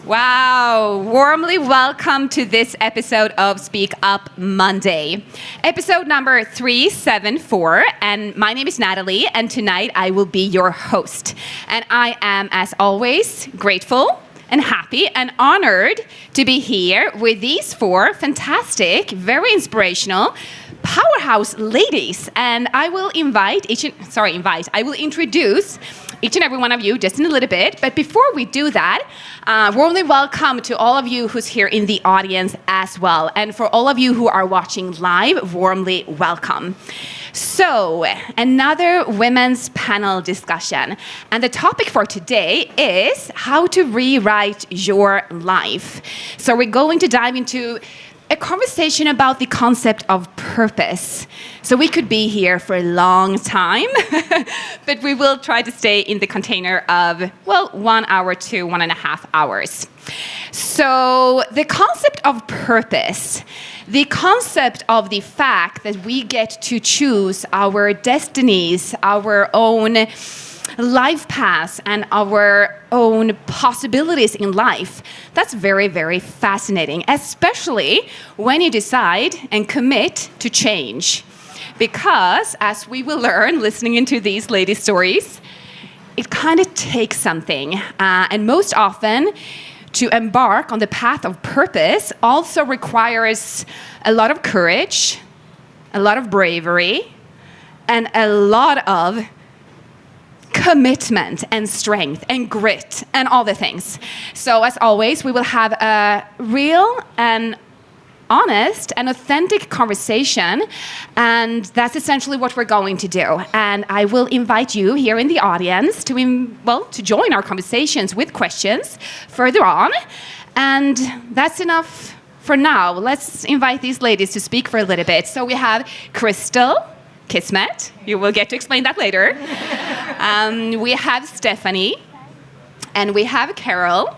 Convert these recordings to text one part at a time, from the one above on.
Wow, warmly welcome to this episode of Speak Up Monday, episode number 374, and my name is Nathalie, and tonight I will be your host. And I am, as always, grateful and happy and honored to be here with these four fantastic, very inspirational, powerhouse ladies. And I will I will introduce each and every one of you just in a little bit. But before we do that, warmly welcome to all of you who's here in the audience as well. And for all of you who are watching live, warmly welcome. So, another women's panel discussion. And the topic for today is how to rewrite your life. So we're going to dive into a conversation about the concept of purpose. So we could be here for a long time, but we will try to stay in the container of, 1 hour to 1.5 hours. So the concept of purpose, the concept of the fact that we get to choose our destinies, our own life paths, and our own possibilities in life, that's very, very fascinating, especially when you decide and commit to change. Because, as we will learn listening into these ladies' stories, it kind of takes something. And most often, to embark on the path of purpose also requires a lot of courage, a lot of bravery, and a lot of commitment and strength and grit and all the things. So as always, we will have a real and honest and authentic conversation, and that's essentially what we're going to do. And I will invite you here in the audience to join our conversations with questions further on. And that's enough for now. Let's invite these ladies to speak for a little bit. So we have Crystal, Kismet, you will get to explain that later. We have Stephanie, and we have Carol,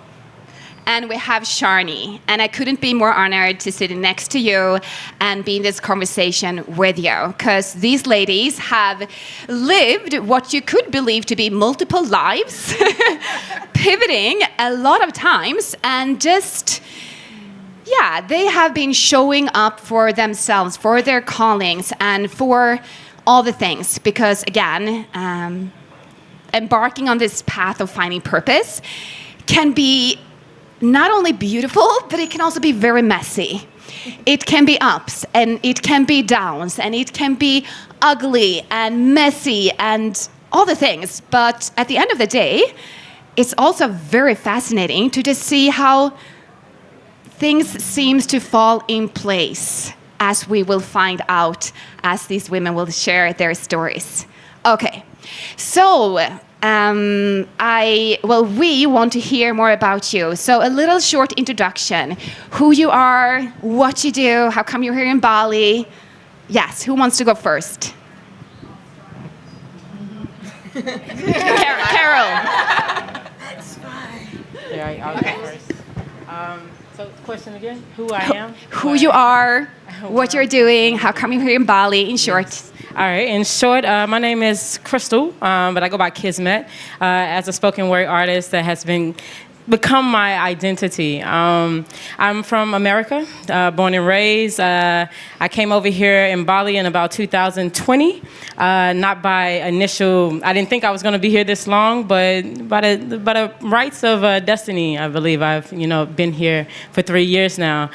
and we have Sharni. And I couldn't be more honored to sit next to you and be in this conversation with you, because these ladies have lived what you could believe to be multiple lives, pivoting a lot of times, and they have been showing up for themselves, for their callings, and for all the things. Because again, embarking on this path of finding purpose can be not only beautiful, but it can also be very messy. It can be ups, and it can be downs, and it can be ugly and messy and all the things. But at the end of the day, it's also very fascinating to just see how things seems to fall in place, as we will find out as these women will share their stories. Okay, so we want to hear more about you. So a little short introduction: who you are, what you do, how come you're here in Bali. Yes, who wants to go first? Carol. That's fine. Yeah, I'll go first. So, question again? Who I am? Who you are, what you're doing, how come you're here in Bali, in short. Yes. All right, in short, my name is Crystal, but I go by Kismet. As a spoken word artist that has become my identity. I'm from America, born and raised. I came over here in Bali in about 2020, not by initial, I didn't think I was going to be here this long, but by the rights of destiny, I believe I've been here for 3 years now.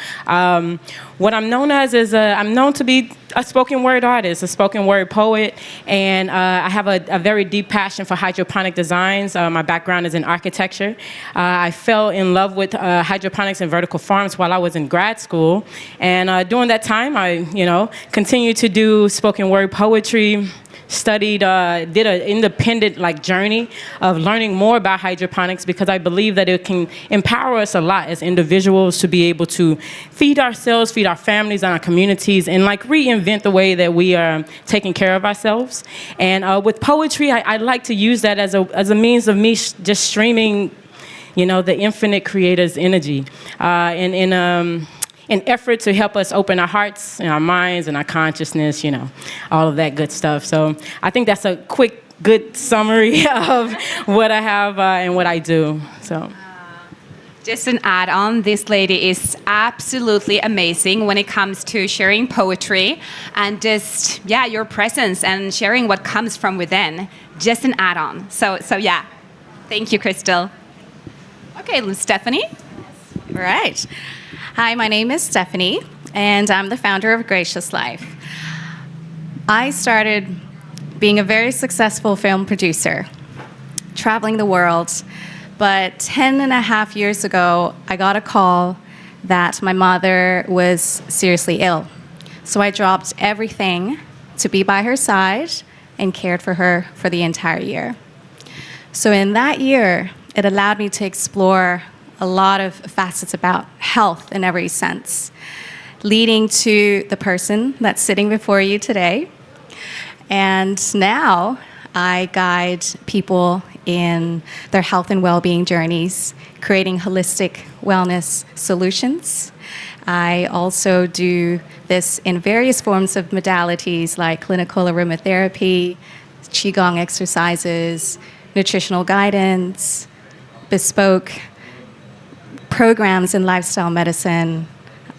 What I'm known as is I'm known to be a spoken word artist, a spoken word poet, and I have a very deep passion for hydroponic designs. My background is in architecture. I fell in love with hydroponics and vertical farms while I was in grad school, and during that time, I continued to do spoken word poetry. Studied, did an independent journey of learning more about hydroponics, because I believe that it can empower us a lot as individuals to be able to feed ourselves, feed our families and our communities, and reinvent the way that we are taking care of ourselves. And with poetry, I like to use that as a means of me just streaming, the infinite creator's energy, an effort to help us open our hearts and our minds and our consciousness, all of that good stuff. So I think that's a quick, good summary of what I have and what I do. So Just an add-on, this lady is absolutely amazing when it comes to sharing poetry and just, your presence and sharing what comes from within. Just an add-on. So yeah. Thank you, Crystal. Okay, Stephanie. All right. Hi, my name is Stephanie, and I'm the founder of Gracious Life. I started being a very successful film producer, traveling the world. But 10 and a half years ago, I got a call that my mother was seriously ill. So I dropped everything to be by her side and cared for her for the entire year. So in that year, it allowed me to explore a lot of facets about health in every sense, leading to the person that's sitting before you today. And now I guide people in their health and well-being journeys, creating holistic wellness solutions. I also do this in various forms of modalities like clinical aromatherapy, qigong exercises, nutritional guidance, bespoke programs in lifestyle medicine,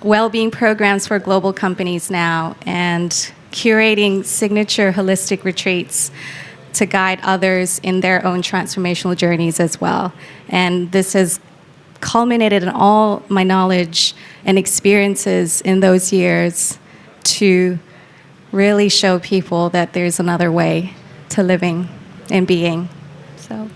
well-being programs for global companies now, and curating signature holistic retreats to guide others in their own transformational journeys as well. And this has culminated in all my knowledge and experiences in those years to really show people that there's another way to living and being. So,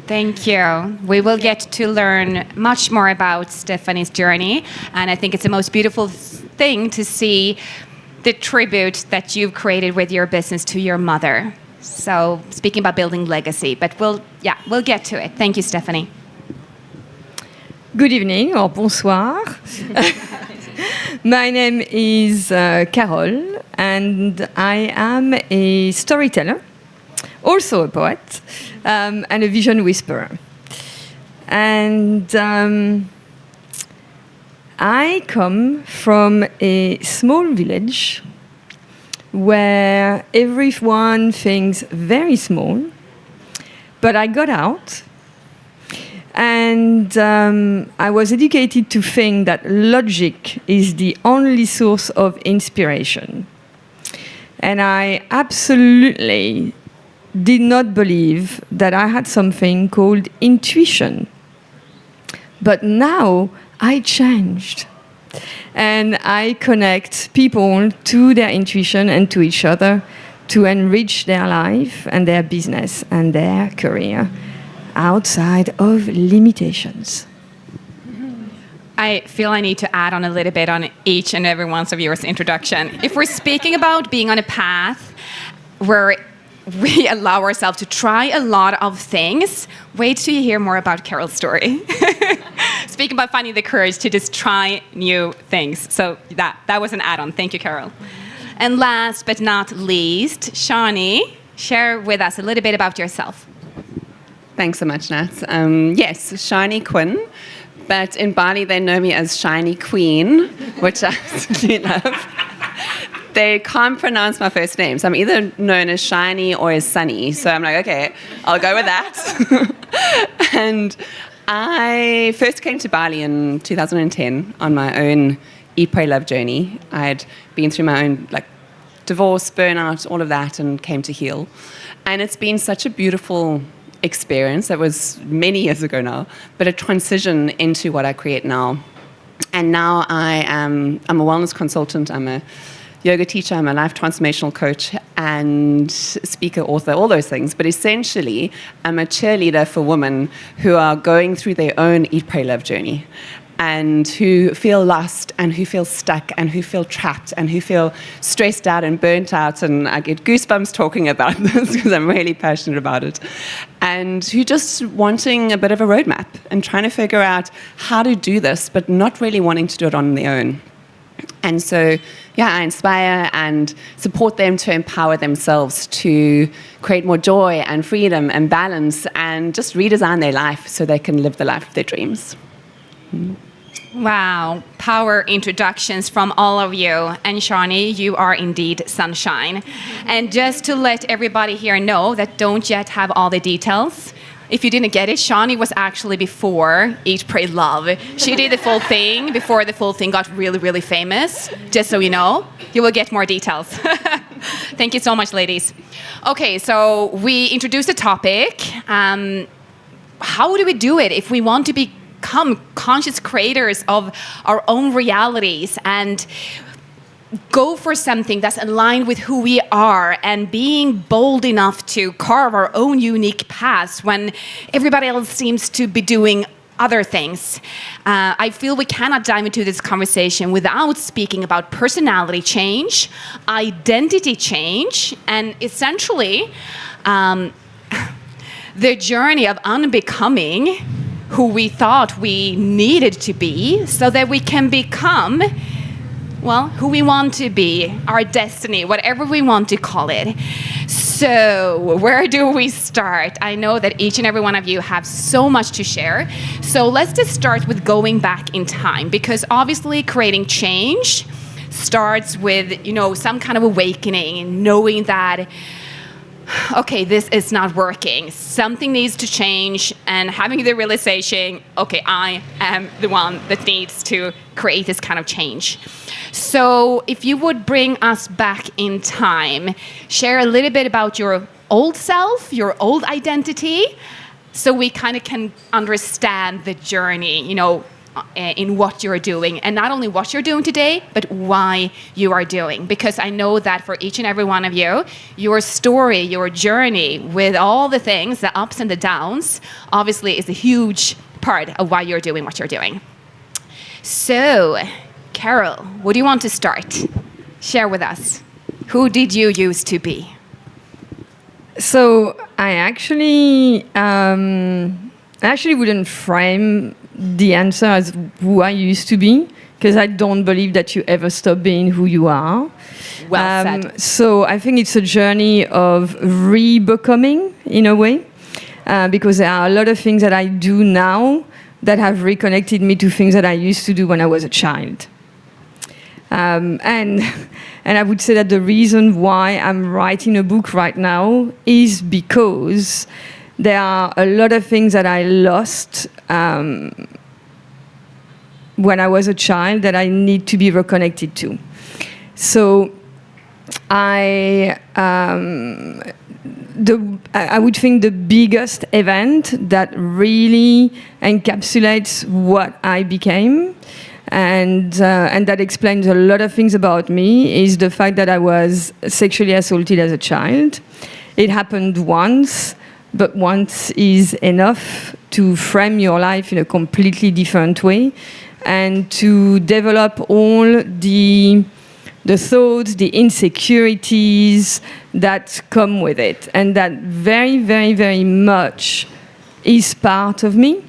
thank you. We will get to learn much more about Stephanie's journey, and I think it's the most beautiful thing to see the tribute that you've created with your business to your mother. So speaking about building legacy, but we'll get to it. Thank you, Stephanie. Good evening or bonsoir. My name is Carol, and I am a storyteller, also a poet, and a vision whisperer. And I come from a small village where everyone thinks very small, but I got out and I was educated to think that logic is the only source of inspiration. And I absolutely did not believe that I had something called intuition. But now I changed. And I connect people to their intuition and to each other to enrich their life and their business and their career outside of limitations. I feel I need to add on a little bit on each and every one of yours introduction. If we're speaking about being on a path where we allow ourselves to try a lot of things, wait till you hear more about Carol's story. Speaking about finding the courage to just try new things. So that was an add-on. Thank you, Carol. And last but not least, Sharni, share with us a little bit about yourself. Thanks so much, Nat. Yes, Sharni Quinn, but in Bali they know me as Sharni Queen, which I absolutely love. They can't pronounce my first name, so I'm either known as Shiny or as Sunny. So I'm like, okay, I'll go with that. And I first came to Bali in 2010 on my own Eat, Pray, Love journey. I'd been through my own divorce, burnout, all of that, and came to heal. And it's been such a beautiful experience. That was many years ago now, but a transition into what I create now. And now I'm a wellness consultant. I'm a yoga teacher, I'm a life transformational coach and speaker, author, all those things. But essentially, I'm a cheerleader for women who are going through their own Eat, Pray, Love journey and who feel lost and who feel stuck and who feel trapped and who feel stressed out and burnt out. And I get goosebumps talking about this because I'm really passionate about it. And who just wanting a bit of a roadmap and trying to figure out how to do this, but not really wanting to do it on their own. And so, I inspire and support them to empower themselves to create more joy and freedom and balance and just redesign their life so they can live the life of their dreams. Wow, power introductions from all of you. And Sharni, you are indeed sunshine. And just to let everybody here know that don't yet have all the details, if you didn't get it, Sharni was actually before Eat, Pray, Love. She did the full thing before the full thing got really, really famous. Just so you know, you will get more details. Thank you so much, ladies. Okay, so we introduced the topic. How do we do it if we want to become conscious creators of our own realities and go for something that's aligned with who we are and being bold enough to carve our own unique paths when everybody else seems to be doing other things? I feel we cannot dive into this conversation without speaking about personality change, identity change, and essentially the journey of unbecoming who we thought we needed to be so that we can become, well, who we want to be, our destiny, whatever we want to call it. So where do we start? I know that each and every one of you have so much to share. So let's just start with going back in time, because obviously creating change starts with, some kind of awakening, knowing that, okay, this is not working. Something needs to change, and having the realization, okay, I am the one that needs to create this kind of change. So if you would bring us back in time, share a little bit about your old self, your old identity, so we kind of can understand the journey, in what you're doing, and not only what you're doing today, but why you are doing. Because I know that for each and every one of you, your story, your journey with all the things, the ups and the downs, obviously is a huge part of why you're doing what you're doing. So, Carol, would you want to start? Share with us. Who did you used to be? So I actually wouldn't frame the answer as who I used to be, because I don't believe that you ever stop being who you are. Well said. So I think it's a journey of re-becoming, in a way, because there are a lot of things that I do now that have reconnected me to things that I used to do when I was a child. And I would say that the reason why I'm writing a book right now is because there are a lot of things that I lost when I was a child that I need to be reconnected to. So I would think the biggest event that really encapsulates what I became and that explains a lot of things about me is the fact that I was sexually assaulted as a child. It happened once, but once is enough to frame your life in a completely different way and to develop all the thoughts, the insecurities that come with it. And that very, very, very much is part of me.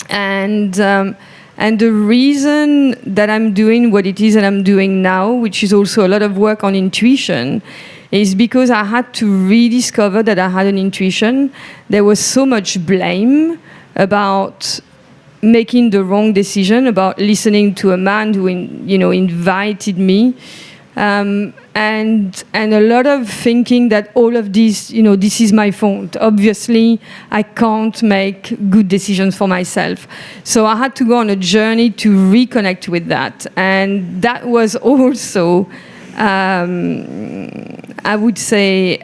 And the reason that I'm doing what it is that I'm doing now, which is also a lot of work on intuition, is because I had to rediscover that I had an intuition. There was so much blame about making the wrong decision, about listening to a man who invited me, and a lot of thinking that all of this, this is my fault. Obviously, I can't make good decisions for myself. So I had to go on a journey to reconnect with that. And that was also, I would say,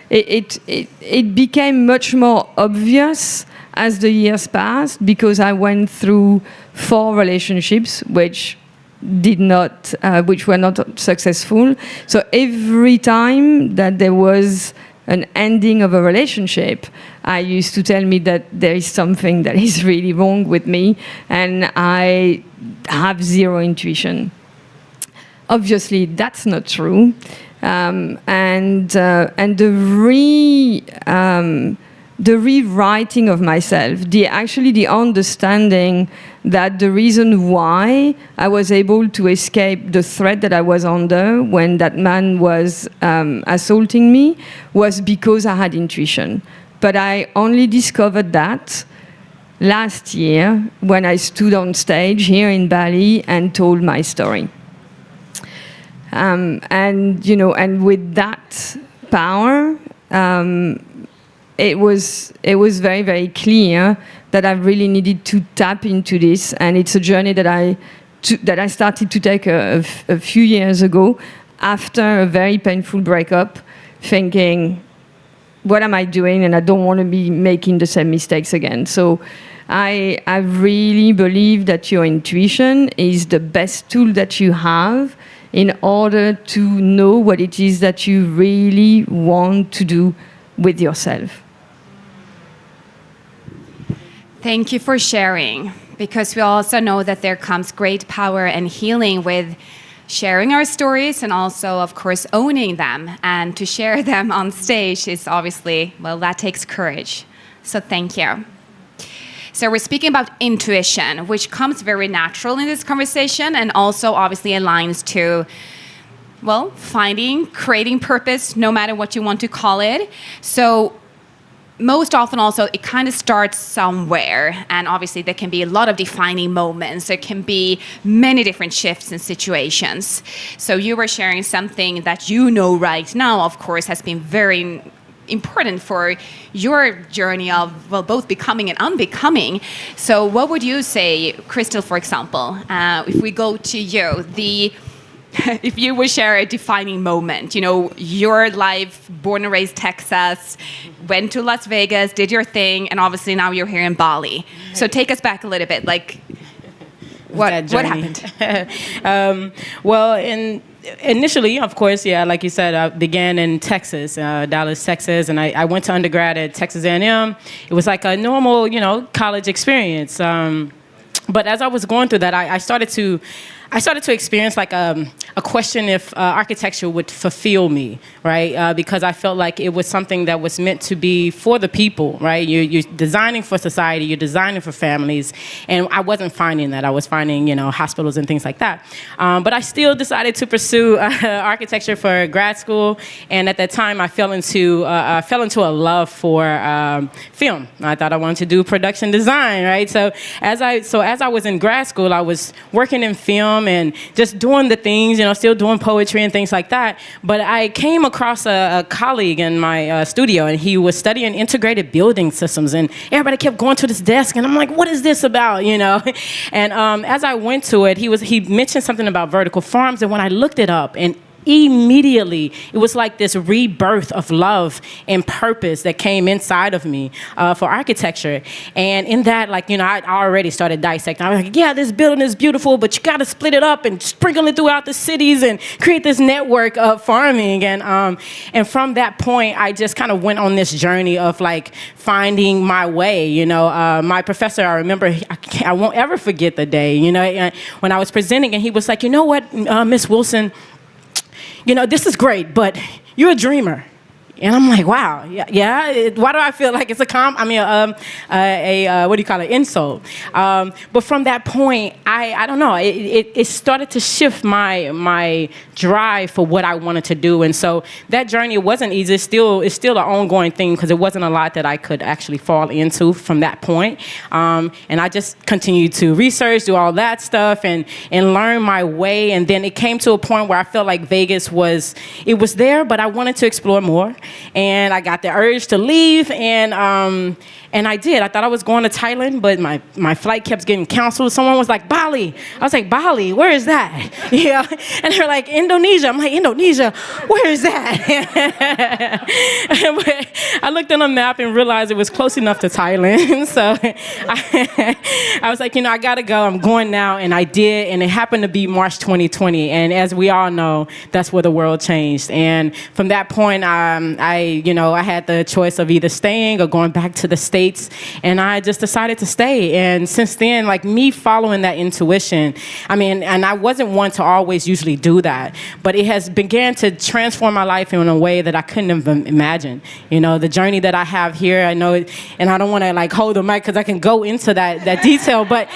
it became much more obvious as the years passed because I went through 4 relationships, which were not successful. So every time that there was an ending of a relationship, I used to tell me that there is something that is really wrong with me, and I have zero intuition. Obviously, that's not true, and the rewriting of myself, the understanding that the reason why I was able to escape the threat that I was under when that man was assaulting me was because I had intuition. But I only discovered that last year when I stood on stage here in Bali and told my story. And with that power, it was very, very clear that I really needed to tap into this, and it's a journey that I started to take a few years ago after a very painful breakup, thinking, what am I doing? And I don't want to be making the same mistakes again. So I really believe that your intuition is the best tool that you have in order to know what it is that you really want to do with yourself. Thank you for sharing, because we also know that there comes great power and healing with sharing our stories and also, of course, owning them. And to share them on stage is obviously, well, that takes courage. So thank you. So we're speaking about intuition, which comes very natural in this conversation and also obviously aligns to, well, finding, creating purpose, no matter what you want to call it. So most often also it kind of starts somewhere, and obviously there can be a lot of defining moments. There can be many different shifts in situations. So you were sharing something that you know right now, of course, has been very important for your journey of, well, both becoming and unbecoming. So what would you say, Crystal, for example, if we go to you, if you would share a defining moment, you know, your life, born and raised Texas, went to Las Vegas, did your thing, and obviously now you're here in Bali. So take us back a little bit, like what happened? Well, initially, of course, yeah, like you said, I began in Texas, Dallas, Texas, and I went to undergrad at Texas A&M. It was like a normal, you know, college experience. But as I was going through that, I started to experience like a question if architecture would fulfill me, right? Because I felt like it was something that was meant to be for the people, right? You're designing for society, you're designing for families, and I wasn't finding that. I was finding, you know, hospitals and things like that. But I still decided to pursue architecture for grad school, and at that time I fell into a love for film. I thought I wanted to do production design, right? So as I was in grad school, I was working in film and just doing the things, you know, still doing poetry and things like that. But I came across a colleague in my studio, and he was studying integrated building systems, and everybody kept going to this desk, and I'm like, what is this about, you know? And as I went to it, he mentioned something about vertical farms, and when I looked it up, and immediately it was like this rebirth of love and purpose that came inside of me for architecture. And in that, like, you know, I already started dissecting. I was like, yeah, this building is beautiful, but you got to split it up and sprinkle it throughout the cities and create this network of farming. And from that point, I just kind of went on this journey of like finding my way. You know, my professor, I remember, I won't ever forget the day, you know, when I was presenting, and he was like, you know what, Miss Wilson, you know, this is great, but you're a dreamer. And I'm like, wow, yeah. Why do I feel like it's what do you call it, insult? But from that point, I don't know. It started to shift my drive for what I wanted to do, and so that journey wasn't easy. It's still an ongoing thing because it wasn't a lot that I could actually fall into from that point. And I just continued to research, do all that stuff, and learn my way. And then it came to a point where I felt like Vegas was there, but I wanted to explore more. And I got the urge to leave, and I did. I thought I was going to Thailand, but my flight kept getting canceled. Someone was like, Bali. I was like, Bali, where is that? Yeah. And they're like, Indonesia. I'm like, Indonesia, where is that? I looked on a map and realized it was close enough to Thailand. So I was like, you know, I got to go. I'm going now. And I did. And it happened to be March 2020. And as we all know, that's where the world changed. And from that point, I had the choice of either staying or going back to the States. And I just decided to stay. And since then, like me following that intuition, I mean, and I wasn't one to always usually do that, but it has began to transform my life in a way that I couldn't have imagined. You know, the journey that I have here, I know, and I don't want to like hold the mic because I can go into that detail, but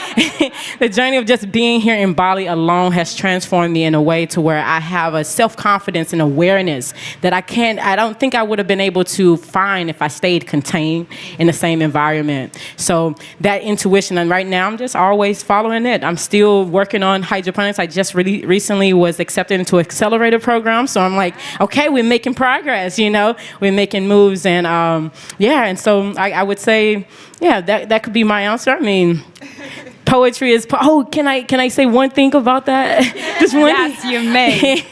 the journey of just being here in Bali alone has transformed me in a way to where I have a self-confidence and awareness that I don't think I would have been able to find if I stayed contained in the same same environment. So that intuition, and right now I'm just always following it. I'm still working on hydroponics. I just really recently was accepted into an accelerator program. So I'm like, okay, we're making progress, we're making moves. And and so I would say, that could be my answer. I mean, poetry is, can I say one thing about that? Just one Yes, you may.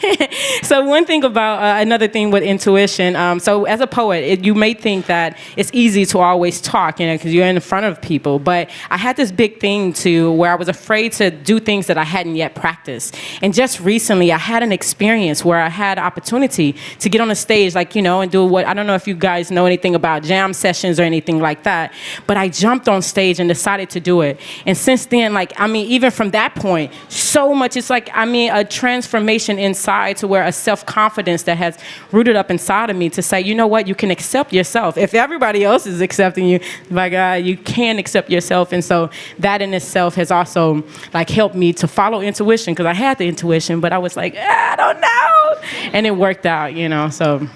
So one thing about another thing with intuition. So as a poet, you may think that it's easy to always talk, because you're in front of people. But I had this big thing too, where I was afraid to do things that I hadn't yet practiced. And just recently, I had an experience where I had opportunity to get on a stage, and do what, I don't know if you guys know anything about jam sessions or anything like that, but I jumped on stage and decided to do it. And since then, even from that point, so much, it's a transformation inside to where a self-confidence that has rooted up inside of me to say, you know what, you can accept yourself. If everybody else is accepting you, by God, you can accept yourself. And so that in itself has also helped me to follow intuition, because I had the intuition, but I was like, I don't know. And it worked out, so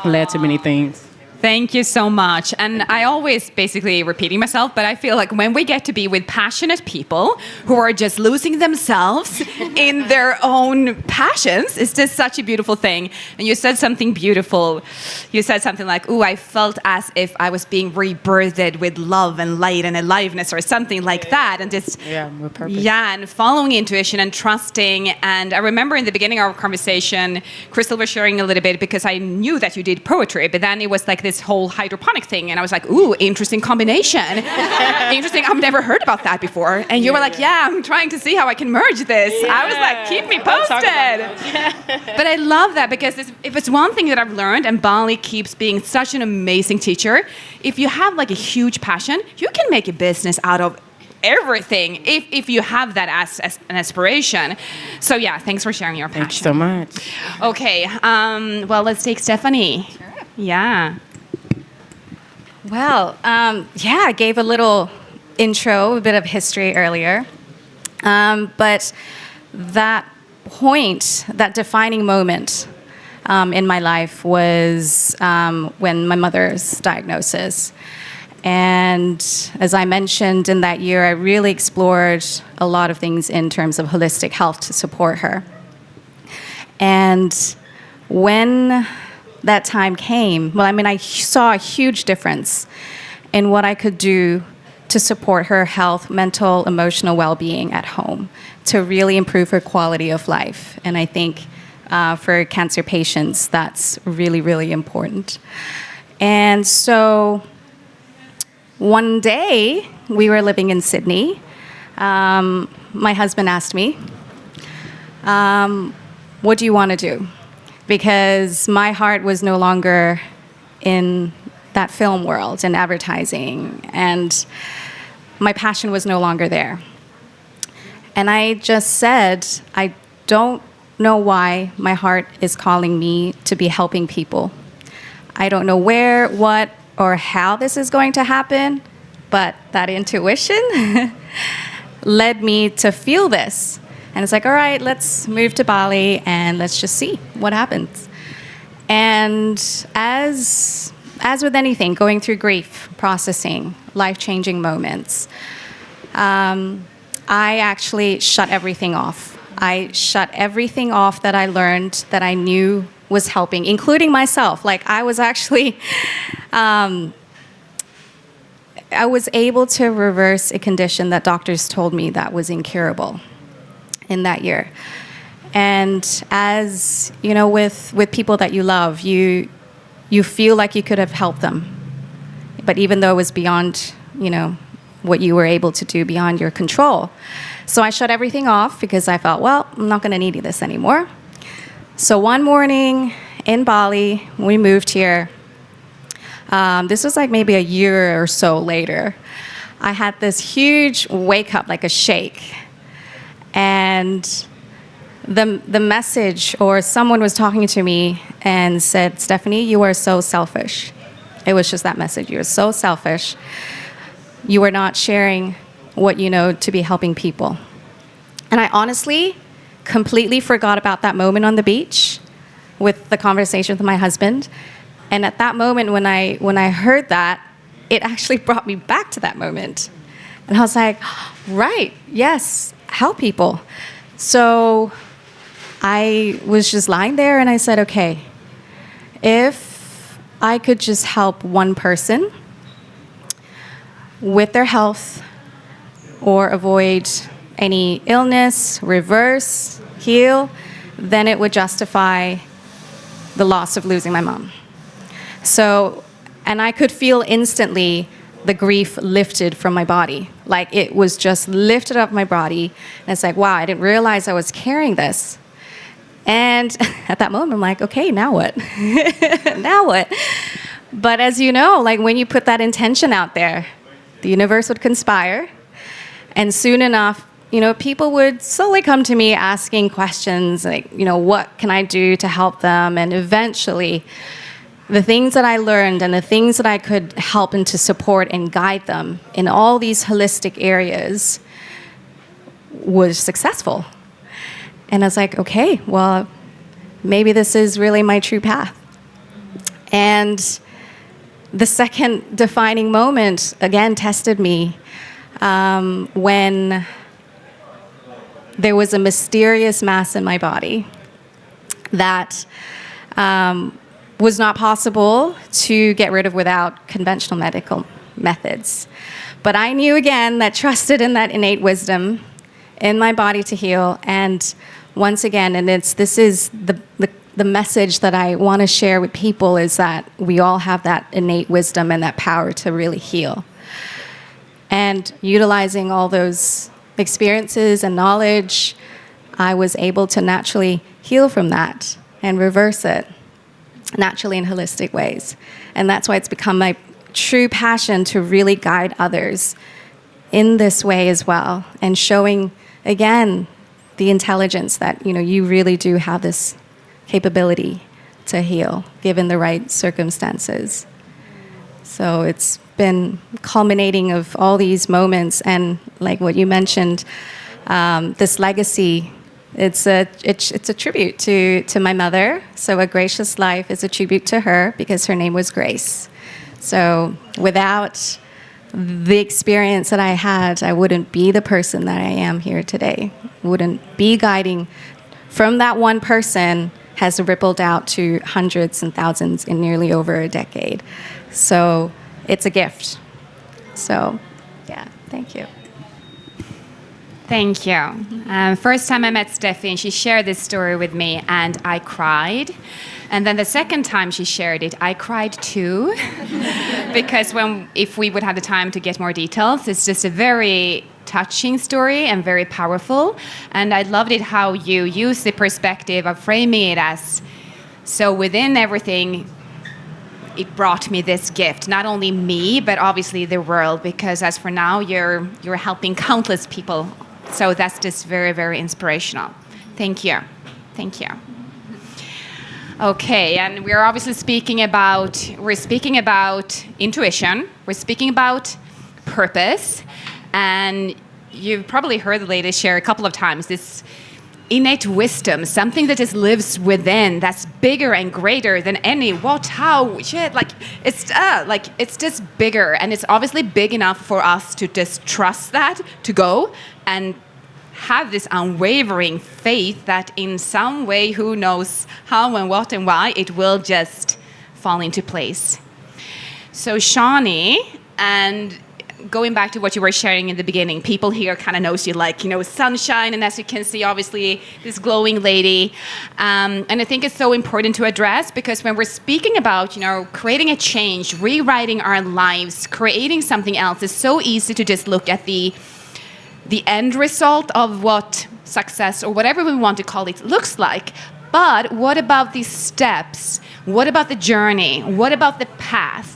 led to many things. Thank you so much. And I always basically repeating myself, but I feel like when we get to be with passionate people who are just losing themselves in their own passions, it's just such a beautiful thing. And you said something beautiful. You said something like, ooh, I felt as if I was being rebirthed with love and light and aliveness or something like that. And just, with purpose. and following intuition and trusting. And I remember in the beginning of our conversation, Crystal was sharing a little bit because I knew that you did poetry, but then it was like this whole hydroponic thing, and I was like, ooh, interesting combination. Interesting, I've never heard about that before. And you were like, I'm trying to see how I can merge this. I was like, keep me posted. But I love that, because if it's one thing that I've learned, and Bali keeps being such an amazing teacher, if you have a huge passion, you can make a business out of everything if you have that as an aspiration. So thanks for sharing your passion. Thanks so much. Okay, well, let's take Stephanie. Sure. Yeah. Well, I gave a little intro, a bit of history earlier. But that point, that defining moment in my life was when my mother's diagnosis. And as I mentioned, in that year, I really explored a lot of things in terms of holistic health to support her. And when that time came, I saw a huge difference in what I could do to support her health, mental, emotional well-being at home, to really improve her quality of life. And I think for cancer patients, that's really, really important. And so one day, we were living in Sydney. My husband asked me, what do you want to do? Because my heart was no longer in that film world and advertising, and my passion was no longer there. And I just said, I don't know why my heart is calling me to be helping people. I don't know where, what, or how this is going to happen, but that intuition led me to feel this. And it's like, all right, let's move to Bali and let's just see what happens. And as with anything, going through grief, processing, life-changing moments, I actually shut everything off. I shut everything off that I learned that I knew was helping, including myself. I was actually, I was able to reverse a condition that doctors told me that was incurable in that year. And as with people that you love, you feel like you could have helped them, but even though it was beyond what you were able to do, beyond your control. So I shut everything off because I felt, well, I'm not going to need this anymore. So one morning in Bali, we moved here. This was maybe a year or so later. I had this huge wake up, like a shake. And the message, or someone was talking to me and said, Stephanie, you are so selfish. It was just that message. You are so selfish. You are not sharing what you know to be helping people. And I honestly completely forgot about that moment on the beach with the conversation with my husband. And at that moment when I heard that, it actually brought me back to that moment. And I was like, right, yes, help people. So I was just lying there and I said, okay, if I could just help one person with their health or avoid any illness, reverse, heal, then it would justify the loss of losing my mom. So, and I could feel instantly the grief lifted from my body. Like it was just lifted up my body. And it's like, wow, I didn't realize I was carrying this. And at that moment, I'm like, okay, now what? Now what? But as you know, like when you put that intention out there, the universe would conspire. And soon enough, people would slowly come to me asking questions like, what can I do to help them? And eventually, the things that I learned and the things that I could help and to support and guide them in all these holistic areas was successful. And I was like, okay, well, maybe this is really my true path. And the second defining moment, again, tested me when there was a mysterious mass in my body that was not possible to get rid of without conventional medical methods. But I knew again that trusted in that innate wisdom in my body to heal. And once again, and this is the message that I want to share with people is that we all have that innate wisdom and that power to really heal. And utilizing all those experiences and knowledge, I was able to naturally heal from that and reverse it naturally in holistic ways. And that's why it's become my true passion to really guide others in this way as well, and showing, again, the intelligence that, you really do have this capability to heal, given the right circumstances. So it's been culminating of all these moments, and like what you mentioned, this legacy, it's a tribute to my mother. So A Gracious Life is a tribute to her because her name was Grace. So without the experience that I had, I wouldn't be the person that I am here today. Wouldn't be guiding from that one person has rippled out to hundreds and thousands in nearly over a decade. So it's a gift. So, yeah, thank you. Thank you. First time I met Steffi, and she shared this story with me, and I cried. And then the second time she shared it, I cried too, because if we would have the time to get more details, it's just a very touching story and very powerful. And I loved it how you used the perspective of framing it as, so within everything, it brought me this gift, not only me, but obviously the world, because as for now, you're helping countless people. So that's just very, very inspirational. Thank you. Thank you. Okay, and we're obviously speaking about intuition, we're speaking about purpose, and you've probably heard the lady share a couple of times this innate wisdom, something that just lives within, that's bigger and greater than any what, how, shit, it's just bigger, and it's obviously big enough for us to just trust that, to go and have this unwavering faith that in some way, who knows how and what and why, it will just fall into place. So Sharni, and going back to what you were sharing in the beginning, people here kind of knows you like, sunshine, and as you can see, obviously, this glowing lady. And I think it's so important to address, because when we're speaking about, creating a change, rewriting our lives, creating something else, it's so easy to just look at the end result of what success, or whatever we want to call it, looks like. But what about these steps? What about the journey? What about the path?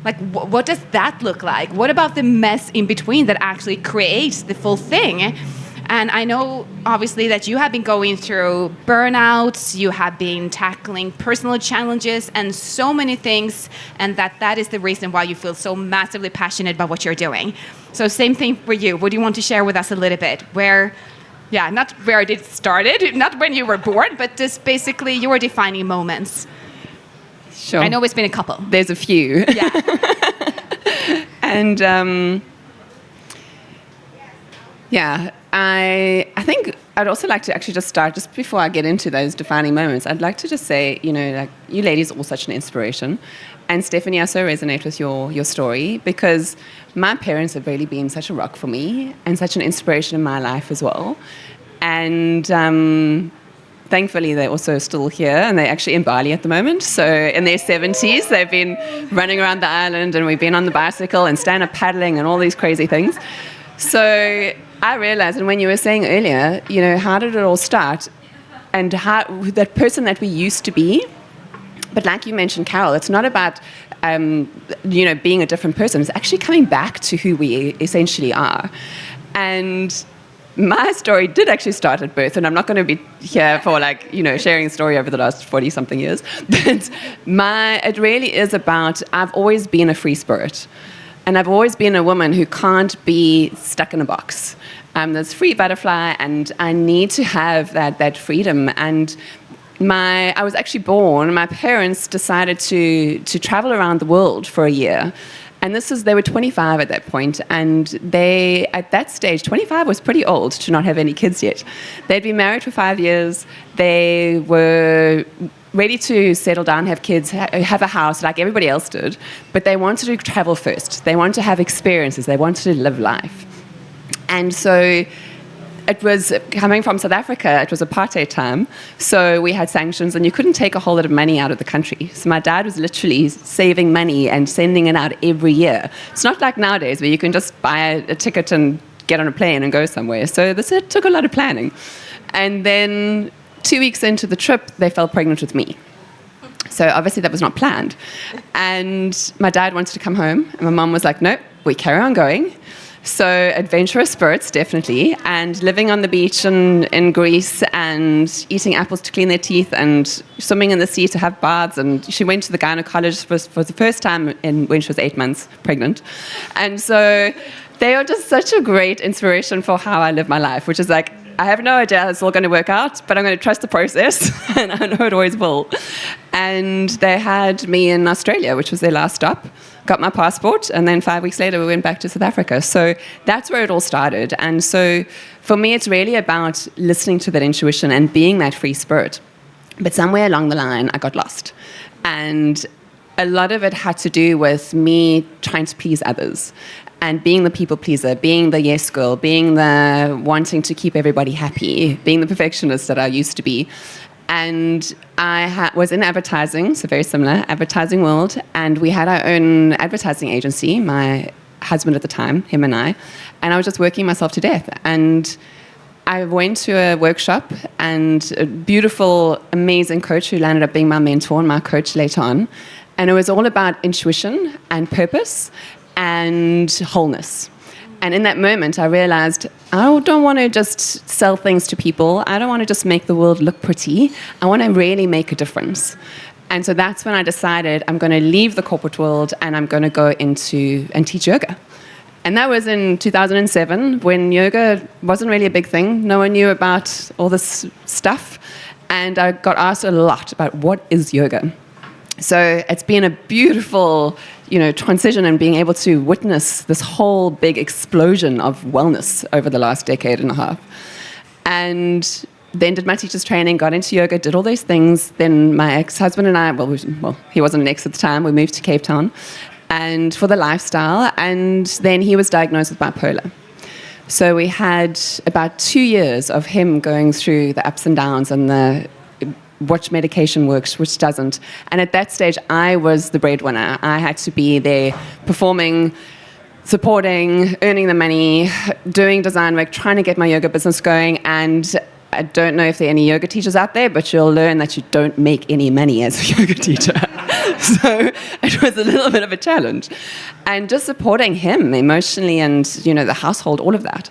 Like, what does that look like? What about the mess in between that actually creates the full thing? And I know, obviously, that you have been going through burnouts, you have been tackling personal challenges and so many things, and that is the reason why you feel so massively passionate about what you're doing. So same thing for you. What do you want to share with us a little bit? Not where it started, not when you were born, but just basically your defining moments. Sure. I know it's been a couple. There's a few. Yeah. And I think I'd also like to actually just start, just before I get into those defining moments, I'd like to just say, like, you ladies are all such an inspiration. And Stephanie, I so resonate with your story, because my parents have really been such a rock for me and such an inspiration in my life as well. And thankfully, they're also still here, and they're actually in Bali at the moment. So in their 70s, they've been running around the island, and we've been on the bicycle and stand-up paddling and all these crazy things. So I realized, and when you were saying earlier, how did it all start? And how that person that we used to be, but like you mentioned, Carol, it's not about, being a different person. It's actually coming back to who we essentially are. And my story did actually start at birth, and I'm not going to be here for sharing a story over the last 40-something years. But it really is about, I've always been a free spirit. And I've always been a woman who can't be stuck in a box. There's free butterfly, and I need to have that freedom. And I was actually born, my parents decided to travel around the world for a year. And they were 25 at that point, and at that stage, 25 was pretty old to not have any kids yet. They'd been married for 5 years. They were ready to settle down, have kids, have a house like everybody else did, but they wanted to travel first. They wanted to have experiences. They wanted to live life. And so it was coming from South Africa, it was apartheid time, so we had sanctions, and you couldn't take a whole lot of money out of the country. So my dad was literally saving money and sending it out every year. It's not like nowadays where you can just buy a ticket and get on a plane and go somewhere. So it took a lot of planning. And then 2 weeks into the trip, they fell pregnant with me. So obviously that was not planned. And my dad wanted to come home, and my mum was like, nope, we carry on going. So adventurous spirits, definitely, and living on the beach in Greece, and eating apples to clean their teeth, and swimming in the sea to have baths. And she went to the gynecologist for the first time when she was 8 months pregnant. And so they are just such a great inspiration for how I live my life, which is like, I have no idea how it's all going to work out, but I'm going to trust the process, and I know it always will. And they had me in Australia, which was their last stop, got my passport, and then 5 weeks later we went back to South Africa. So that's where it all started. And so for me, it's really about listening to that intuition and being that free spirit. But somewhere along the line, I got lost. And a lot of it had to do with me trying to please others, and being the people pleaser, being the yes girl, being the wanting to keep everybody happy, being the perfectionist that I used to be. And I was in advertising, so very similar, advertising world, and we had our own advertising agency, my husband at the time, him and I was just working myself to death. And I went to a workshop, and a beautiful, amazing coach who landed up being my mentor and my coach later on. And it was all about intuition and purpose and wholeness. And in that moment, I realized I don't want to just sell things to people. I don't want to just make the world look pretty. I want to really make a difference. And so that's when I decided I'm going to leave the corporate world, and I'm going to go into and teach yoga. And that was in 2007, when yoga wasn't really a big thing. No one knew about all this stuff. And I got asked a lot about what is yoga. So it's been a beautiful, transition, and being able to witness this whole big explosion of wellness over the last decade and a half. And then did my teacher's training, got into yoga, did all those things. Then my ex-husband and I, he wasn't an ex at the time, we moved to Cape Town, and for the lifestyle. And then he was diagnosed with bipolar. So we had about 2 years of him going through the ups and downs and the which medication works, which doesn't. And at that stage, I was the breadwinner. I had to be there performing, supporting, earning the money, doing design work, trying to get my yoga business going. And I don't know if there are any yoga teachers out there, but you'll learn that you don't make any money as a yoga teacher. So it was a little bit of a challenge. And just supporting him emotionally and, the household, all of that.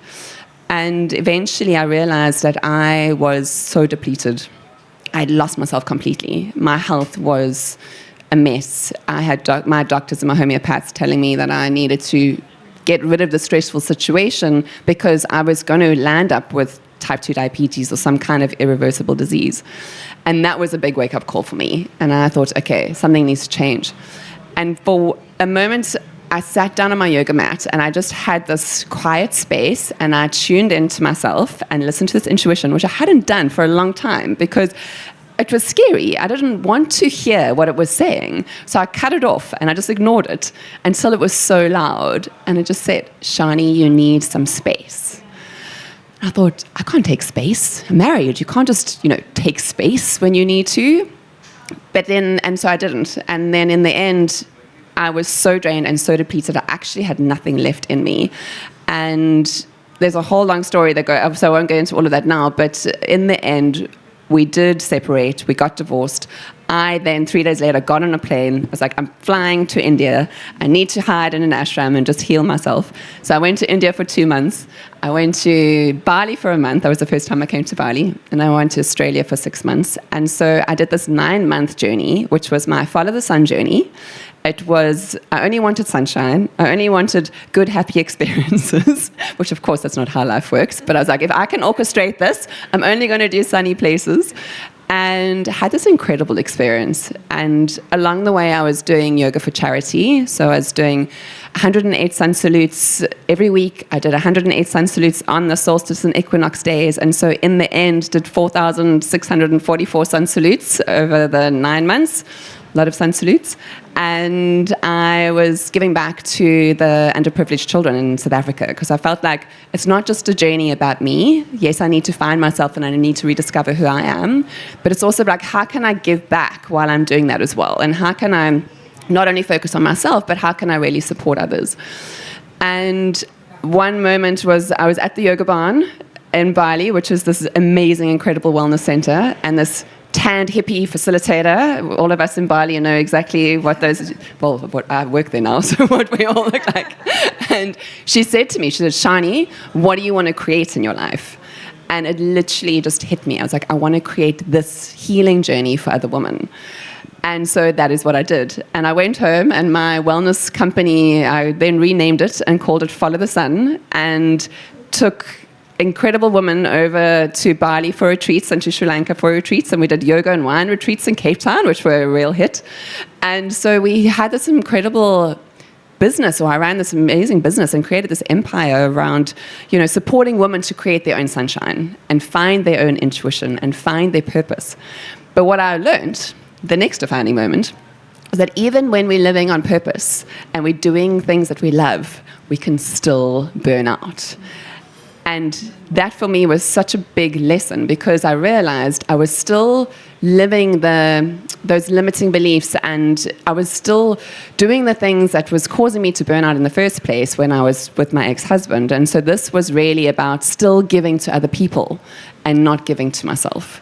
And eventually I realized that I was so depleted. I'd lost myself completely. My health was a mess. I had my doctors and my homeopaths telling me that I needed to get rid of the stressful situation because I was going to land up with type 2 diabetes or some kind of irreversible disease. And that was a big wake-up call for me. And I thought, okay, something needs to change. And for a moment, I sat down on my yoga mat and I just had this quiet space and I tuned into myself and listened to this intuition, which I hadn't done for a long time because it was scary. I didn't want to hear what it was saying. So I cut it off and I just ignored it until it was so loud. And it just said, Sharni, you need some space. I thought, I can't take space. I'm married. You can't just, take space when you need to. And so I didn't. And then in the end, I was so drained and so depleted, I actually had nothing left in me. And there's a whole long story so I won't go into all of that now, but in the end, we did separate, we got divorced. I then, 3 days later, got on a plane. I was like, I'm flying to India. I need to hide in an ashram and just heal myself. So I went to India for 2 months. I went to Bali for a month. That was the first time I came to Bali. And I went to Australia for 6 months. And so I did this 9-month journey, which was my follow the sun journey. It was, I only wanted sunshine. I only wanted good, happy experiences, which of course that's not how life works. But I was like, if I can orchestrate this, I'm only going to do sunny places. And had this incredible experience. And along the way, I was doing yoga for charity. So I was doing 108 sun salutes every week. I did 108 sun salutes on the solstice and equinox days. And so in the end, did 4,644 sun salutes over the 9 months. A lot of sun salutes. And I was giving back to the underprivileged children in South Africa because I felt like it's not just a journey about me. Yes, I need to find myself and I need to rediscover who I am. But it's also like, how can I give back while I'm doing that as well? And how can I not only focus on myself, but how can I really support others? And one moment was I was at the Yoga Barn in Bali, which is this amazing, incredible wellness center, and this tanned hippie facilitator. All of us in Bali know exactly what I work there now, so what we all look like. And she said to me, she said, Sharni, what do you want to create in your life? And it literally just hit me. I was like, I want to create this healing journey for other women. And so that is what I did. And I went home and my wellness company, I then renamed it and called it Follow the Sun, and took incredible women over to Bali for retreats and to Sri Lanka for retreats, and we did yoga and wine retreats in Cape Town, which were a real hit. And so we had this incredible business, or I ran this amazing business and created this empire around, supporting women to create their own sunshine and find their own intuition and find their purpose. But what I learned, the next defining moment, was that even when we're living on purpose and we're doing things that we love, we can still burn out. And that for me was such a big lesson because I realized I was still living those limiting beliefs, and I was still doing the things that was causing me to burn out in the first place when I was with my ex-husband. And so this was really about still giving to other people and not giving to myself.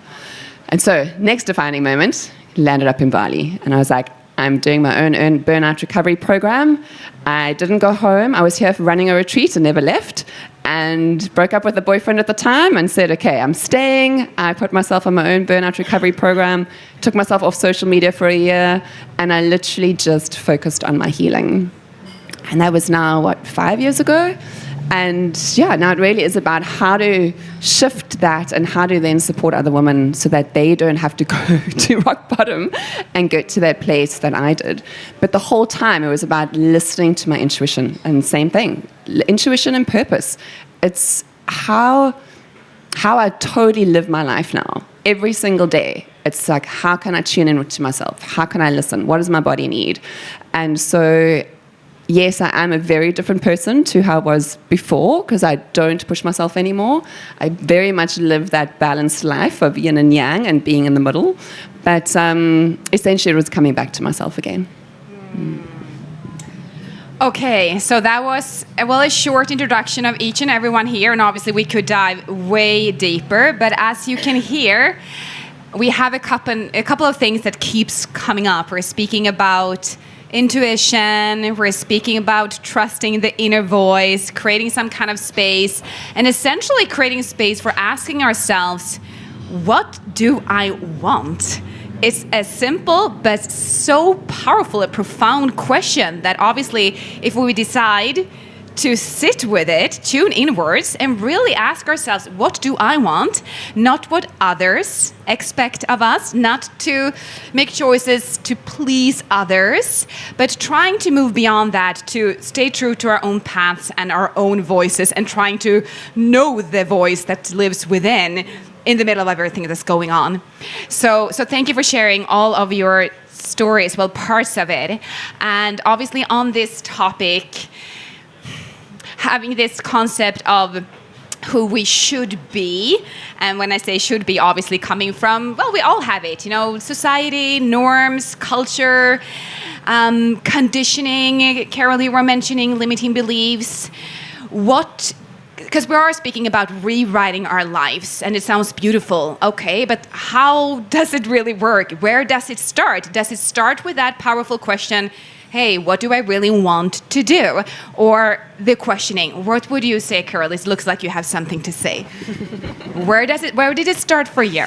And so next defining moment, landed up in Bali. And I was like, I'm doing my own burnout recovery program. I didn't go home. I was here for running a retreat and never left, and broke up with a boyfriend at the time and said, okay, I'm staying. I put myself on my own burnout recovery program, took myself off social media for a year, and I literally just focused on my healing. And that was now, 5 years ago? And now it really is about how to shift that and how to then support other women so that they don't have to go to rock bottom and get to that place that I did. But the whole time it was about listening to my intuition, and same thing, intuition and purpose. It's how I totally live my life now. Every single day, it's like, how can I tune in to myself? How can I listen? What does my body need? And so yes, I am a very different person to how I was before because I don't push myself anymore. I very much live that balanced life of yin and yang and being in the middle. But essentially it was coming back to myself again. Okay, so that was a short introduction of each and everyone here, and obviously we could dive way deeper. But as you can hear, we have a couple of things that keeps coming up. We're speaking about intuition, we're speaking about trusting the inner voice, creating some kind of space, and essentially creating space for asking ourselves, what do I want? It's a simple but so powerful, a profound question that obviously if we decide to sit with it, tune inwards, and really ask ourselves, what do I want? Not what others expect of us, not to make choices to please others, but trying to move beyond that, to stay true to our own paths and our own voices, and trying to know the voice that lives within in the middle of everything that's going on. So thank you for sharing all of your stories, well, parts of it. And obviously on this topic, having this concept of who we should be, and when I say should be, obviously coming from, well, we all have it, society, norms, culture, conditioning. Carol, you were mentioning limiting beliefs. Because we are speaking about rewriting our lives, and it sounds beautiful, okay, but how does it really work? Where does it start? Does it start with that powerful question, hey, what do I really want to do? Or the questioning, what would you say, Carol? It looks like you have something to say. Where did it start for you?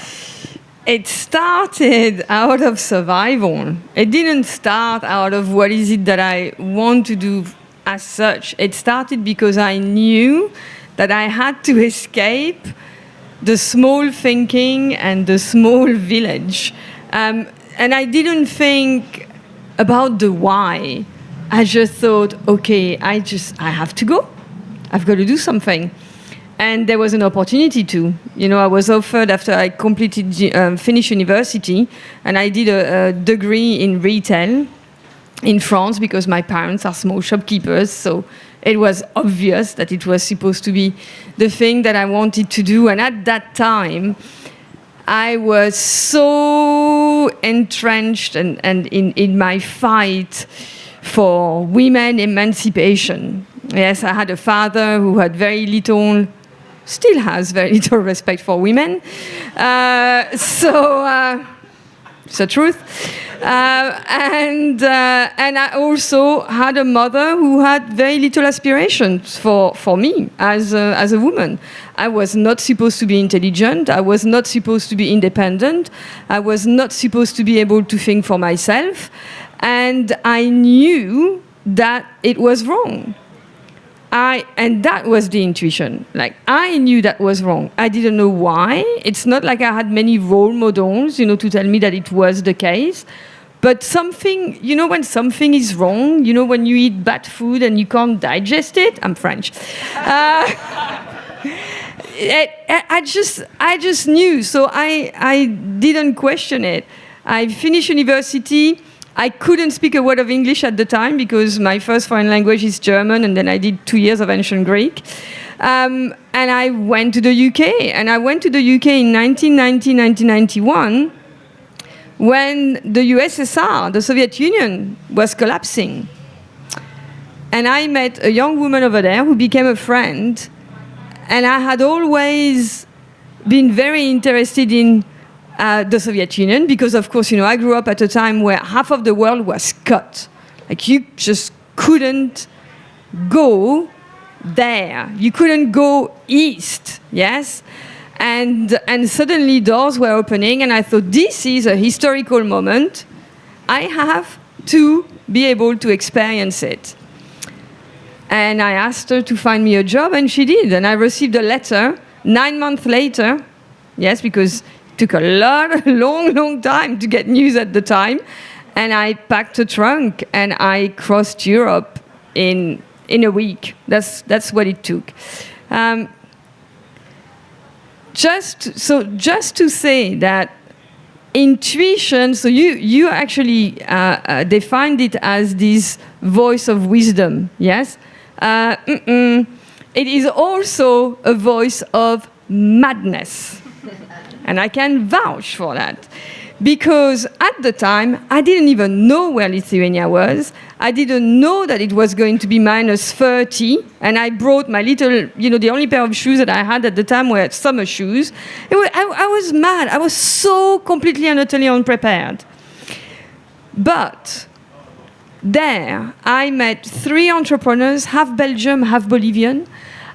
It started out of survival. It didn't start out of what is it that I want to do as such. It started because I knew that I had to escape the small thinking and the small village. And I didn't think about the why. I just thought, okay, I have to go. I've got to do something. And there was an opportunity to. I was offered after I finished university, and I did a degree in retail in France because my parents are small shopkeepers, so it was obvious that it was supposed to be the thing that I wanted to do. And at that time, I was so entrenched and in my fight for women emancipation. Yes, I had a father who had still has very little respect for women. It's the truth. And I also had a mother who had very little aspirations for me as a woman. I was not supposed to be intelligent. I was not supposed to be independent. I was not supposed to be able to think for myself. And I knew that it was wrong. And that was the intuition. Like, I knew that was wrong. I didn't know why. It's not like I had many role models, to tell me that it was the case. But something, when something is wrong, when you eat bad food and you can't digest it, I'm French. I just knew. So I didn't question it. I finished university. I couldn't speak a word of English at the time because my first foreign language is German, and then I did 2 years of ancient Greek. And I went to the UK. And I went to the UK in 1990, 1991, when the USSR, the Soviet Union, was collapsing. And I met a young woman over there who became a friend. And I had always been very interested in the Soviet Union, because, of course, I grew up at a time where half of the world was cut. Like, you just couldn't go there. You couldn't go east, yes? And suddenly doors were opening, and I thought, this is a historical moment. I have to be able to experience it. And I asked her to find me a job, and she did. And I received a letter 9 months later, yes, because took a long time to get news at the time, and I packed a trunk and I crossed Europe in a week. That's what it took. Just to say that intuition. So you actually defined it as this voice of wisdom. Yes, it is also a voice of madness. And I can vouch for that. Because at the time, I didn't even know where Lithuania was. I didn't know that it was going to be minus 30. And I brought my little, the only pair of shoes that I had at the time were summer shoes. I was mad. I was so completely and utterly unprepared. But there, I met 3 entrepreneurs, half Belgium, half Bolivian.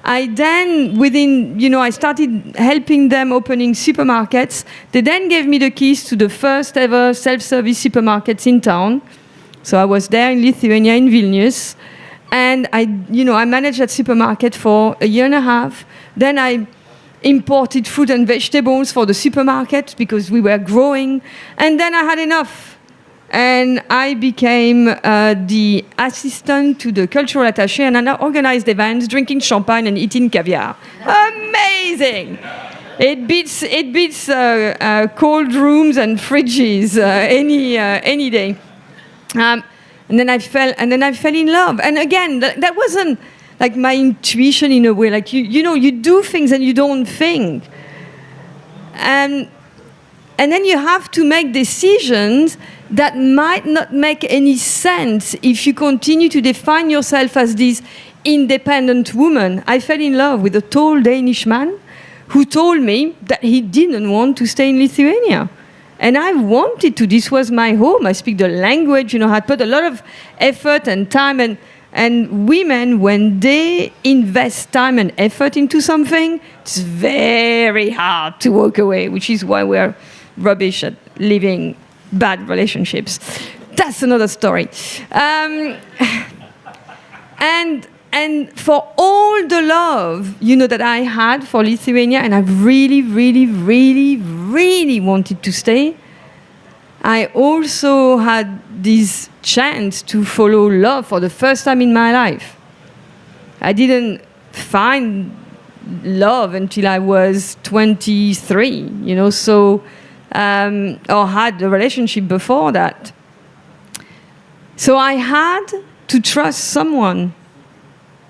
I started helping them opening supermarkets. They then gave me the keys to the first ever self-service supermarkets in town. So I was there in Lithuania, in Vilnius. And I managed that supermarket for a year and a half. Then I imported fruit and vegetables for the supermarket because we were growing. And then I had enough. And I became the assistant to the cultural attaché, and I organized events, drinking champagne and eating caviar. Amazing! It beats cold rooms and fridges any day. And then I fell in love. And again, that wasn't like my intuition in a way. Like you do things and you don't think. And then you have to make decisions that might not make any sense if you continue to define yourself as this independent woman. I fell in love with a tall Danish man who told me that he didn't want to stay in Lithuania. And I wanted to. This was my home. I speak the language, I had put a lot of effort and time. And women, when they invest time and effort into something, it's very hard to walk away, which is why we're rubbish at living bad relationships. That's another story. And for all the love, that I had for Lithuania, and I really, really, really, really wanted to stay, I also had this chance to follow love for the first time in my life. I didn't find love until I was 23, or had a relationship before that. So I had to trust someone.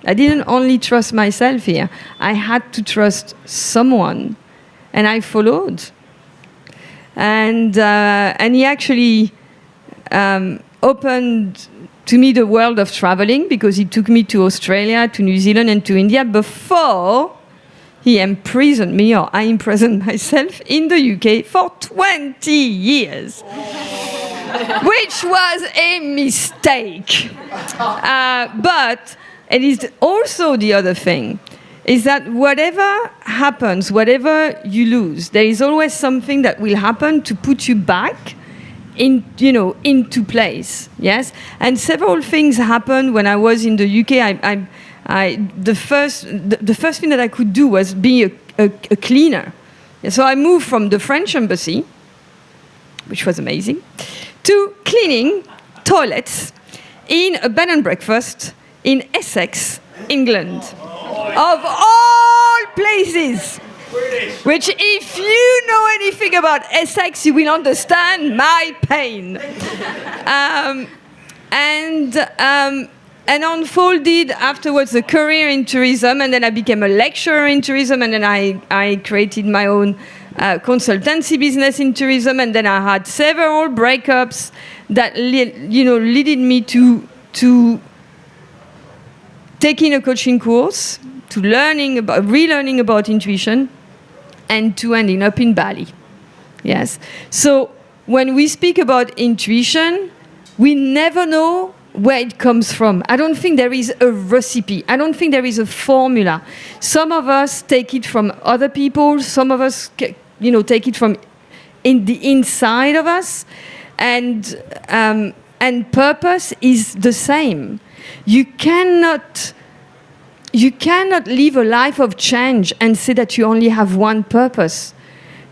I didn't only trust myself here. I had to trust someone, and I followed. And he actually opened to me the world of traveling, because he took me to Australia, to New Zealand, and to India before he imprisoned me, or I imprisoned myself in the UK for 20 years, which was a mistake. But it is also the other thing, is that whatever happens, whatever you lose, there is always something that will happen to put you back into place. Yes, and several things happened when I was in the UK. The first thing that I could do was be a cleaner. So I moved from the French embassy, which was amazing, to cleaning toilets in a bed and breakfast in Essex, England, of all places. Which, if you know anything about Essex, you will understand my pain. And unfolded afterwards a career in tourism, and then I became a lecturer in tourism, and then I created my own consultancy business in tourism, and then I had several breakups that led me to taking a coaching course, to relearning about intuition, and to ending up in Bali. Yes. So when we speak about intuition, we never know where it comes from. I don't think there is a recipe. I don't think there is a formula. Some of us take it from other people. Some of us, take it from in the inside of us, and purpose is the same. You cannot live a life of change and say that you only have one purpose.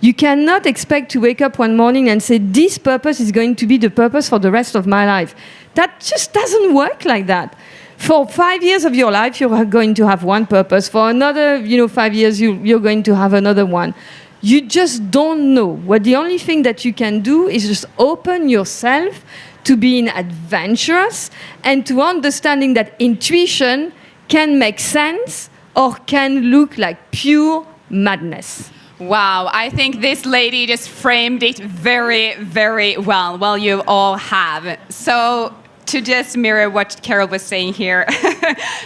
You cannot expect to wake up one morning and say, this purpose is going to be the purpose for the rest of my life. That just doesn't work like that. For 5 years of your life, you're going to have one purpose. For another, 5 years, you're going to have another one. You just don't know. The only thing that you can do is just open yourself to being adventurous and to understanding that intuition can make sense or can look like pure madness. Wow, I think this lady just framed it very, very well. Well, you all have. So to just mirror what Carol was saying here,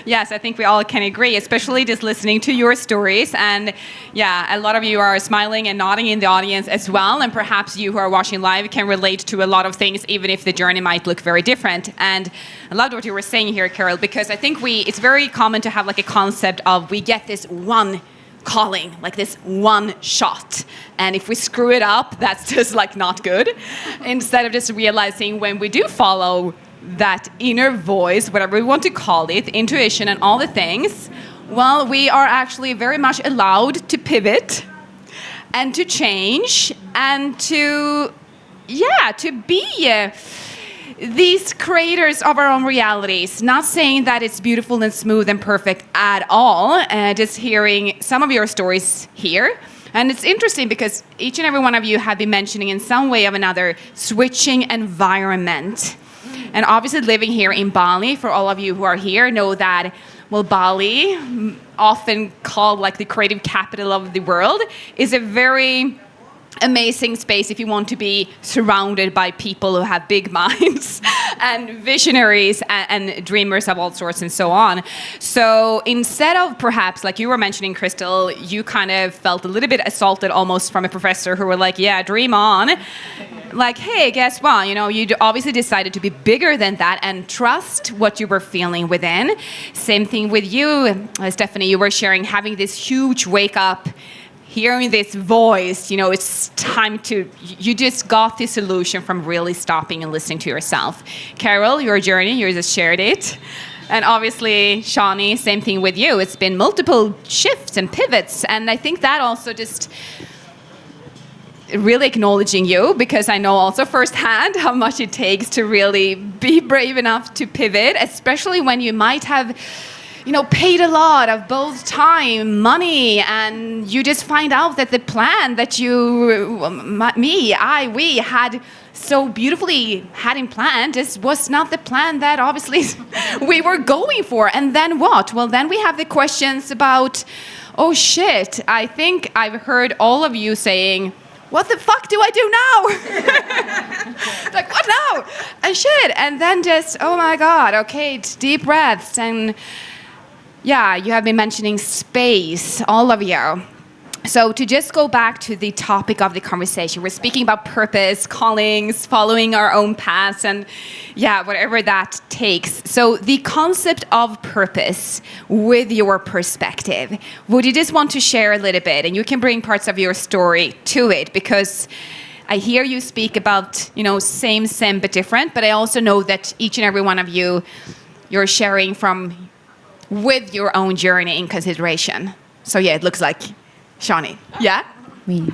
yes, I think we all can agree, especially just listening to your stories. And yeah, a lot of you are smiling and nodding in the audience as well. And perhaps you who are watching live can relate to a lot of things, even if the journey might look very different. And I loved what you were saying here, Carol, because I think it's very common to have like a concept of we get this one calling, like this one shot, and if we screw it up, that's just like not good, instead of just realizing when we do follow that inner voice, whatever we want to call it, intuition and all the things, well, we are actually very much allowed to pivot and to change and to be these creators of our own realities. Not saying that it's beautiful and smooth and perfect at all, just hearing some of your stories here. And it's interesting because each and every one of you have been mentioning in some way or another switching environment. And obviously living here in Bali, for all of you who are here, know that, well, Bali, often called like the creative capital of the world, is a very amazing space if you want to be surrounded by people who have big minds and visionaries and dreamers of all sorts and so on. So instead of perhaps, like you were mentioning, Crystal, you kind of felt a little bit assaulted almost from a professor who were like, yeah, dream on. Like, hey, guess what? You know, you obviously decided to be bigger than that and trust what you were feeling within. Same thing with you, Stephanie. You were sharing having this huge wake up, hearing this voice, you know, it's time to, you just got the solution from really stopping and listening to yourself. Carol, your journey, you just shared it. And obviously, Sharni, same thing with you. It's been multiple shifts and pivots. And I think that also just really acknowledging you, because I know also firsthand how much it takes to really be brave enough to pivot, especially when you might have, you know, paid a lot of both time, money, and you just find out that the plan that we had so beautifully had in plan just was not the plan that obviously we were going for. And then what? Well, then we have the questions about, oh shit, I think I've heard all of you saying, what the fuck do I do now? Like, what now? And shit. And then just, oh my God, okay, deep breaths. And yeah, you have been mentioning space, all of you. So to just go back to the topic of the conversation, we're speaking about purpose, callings, following our own paths, and yeah, whatever that takes. So the concept of purpose with your perspective, would you just want to share a little bit? And you can bring parts of your story to it, because I hear you speak about, you know, same, but different, but I also know that each and every one of you, you're sharing from with your own journey in consideration. So yeah, it looks like Sharni. Yeah? Me.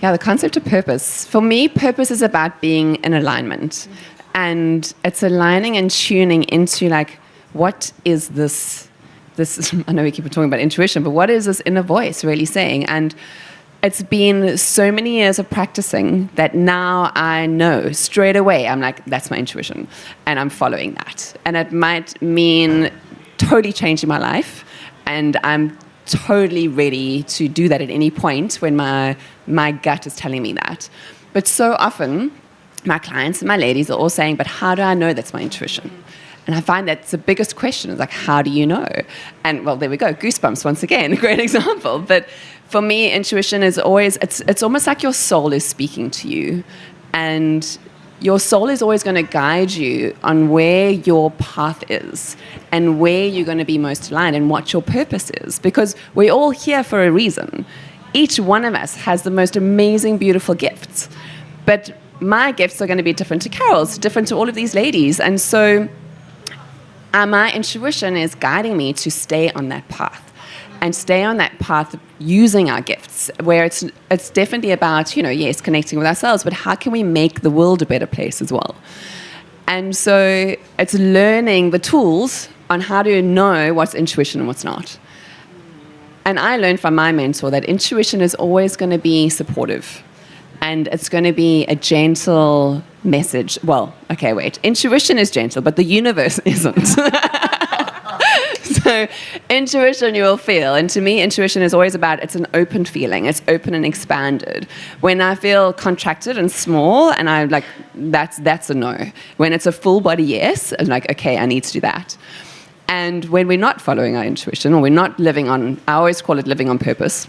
Yeah, the concept of purpose. For me, purpose is about being in alignment. And it's aligning and tuning into, like, what is this, I know we keep talking about intuition, but what is this inner voice really saying? And it's been so many years of practicing that now I know straight away, I'm like, that's my intuition, and I'm following that. And it might mean totally changing my life, and I'm totally ready to do that at any point when my gut is telling me that. But so often, my clients and my ladies are all saying, but how do I know that's my intuition? And I find that's the biggest question, is like, how do you know? And well, there we go, goosebumps once again, a great example. But for me, intuition is always, it's almost like your soul is speaking to you. And your soul is always going to guide you on where your path is and where you're going to be most aligned and what your purpose is. Because we're all here for a reason. Each one of us has the most amazing, beautiful gifts. But my gifts are going to be different to Carol's, different to all of these ladies. And so my intuition is guiding me to stay on that path. And stay on that path using our gifts, where it's definitely about, you know, yes, connecting with ourselves, but how can we make the world a better place as well? And so it's learning the tools on how to know what's intuition and what's not. And I learned from my mentor that intuition is always going to be supportive. And it's going to be a gentle message. Well, okay, wait. Intuition is gentle, but the universe isn't. So intuition you will feel. And to me, intuition is always about, it's an open feeling. It's open and expanded. When I feel contracted and small, and I'm like, that's a no. When it's a full body yes, I'm like, okay, I need to do that. And when we're not following our intuition, or we're not living on, I always call it living on purpose,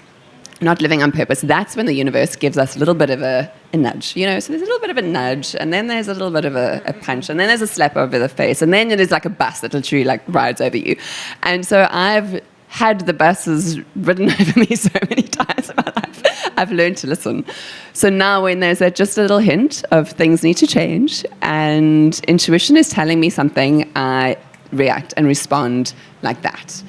not living on purpose, that's when the universe gives us a little bit of a nudge, you know. So there's a little bit of a nudge, and then there's a little bit of a punch, and then there's a slap over the face, and then there's like a bus that literally like rides over you. And so I've had the buses ridden over me so many times in my life, I've learned to listen. So now when there's just a little hint of things need to change and intuition is telling me something, I react and respond like that.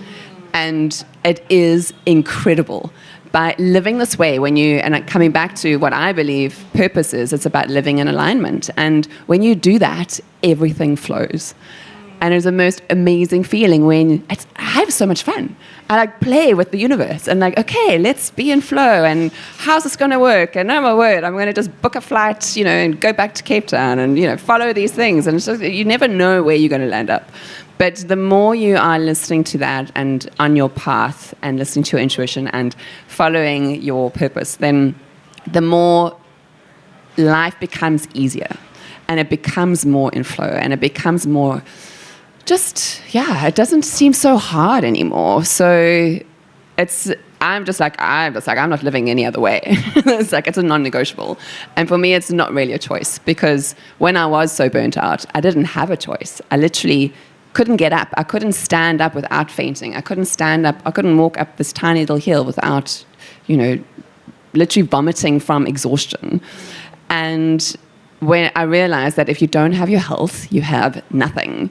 And it is incredible. By living this way, and coming back to what I believe purpose is, it's about living in alignment. And when you do that, everything flows. And it's the most amazing feeling when I have so much fun. I play with the universe and okay, let's be in flow. And how's this going to work? And oh my word, I'm going to just book a flight, and go back to Cape Town and follow these things. And it's just, you never know where you're going to land up. But the more you are listening to that and on your path and listening to your intuition and following your purpose, then the more life becomes easier and it becomes more in flow and it becomes more it doesn't seem so hard anymore. So I'm not living any other way. It's a non-negotiable. And for me, it's not really a choice because when I was so burnt out, I didn't have a choice. I literally couldn't get up. I couldn't stand up without fainting. I couldn't stand up. I couldn't walk up this tiny little hill without, literally vomiting from exhaustion. And when I realized that if you don't have your health, you have nothing.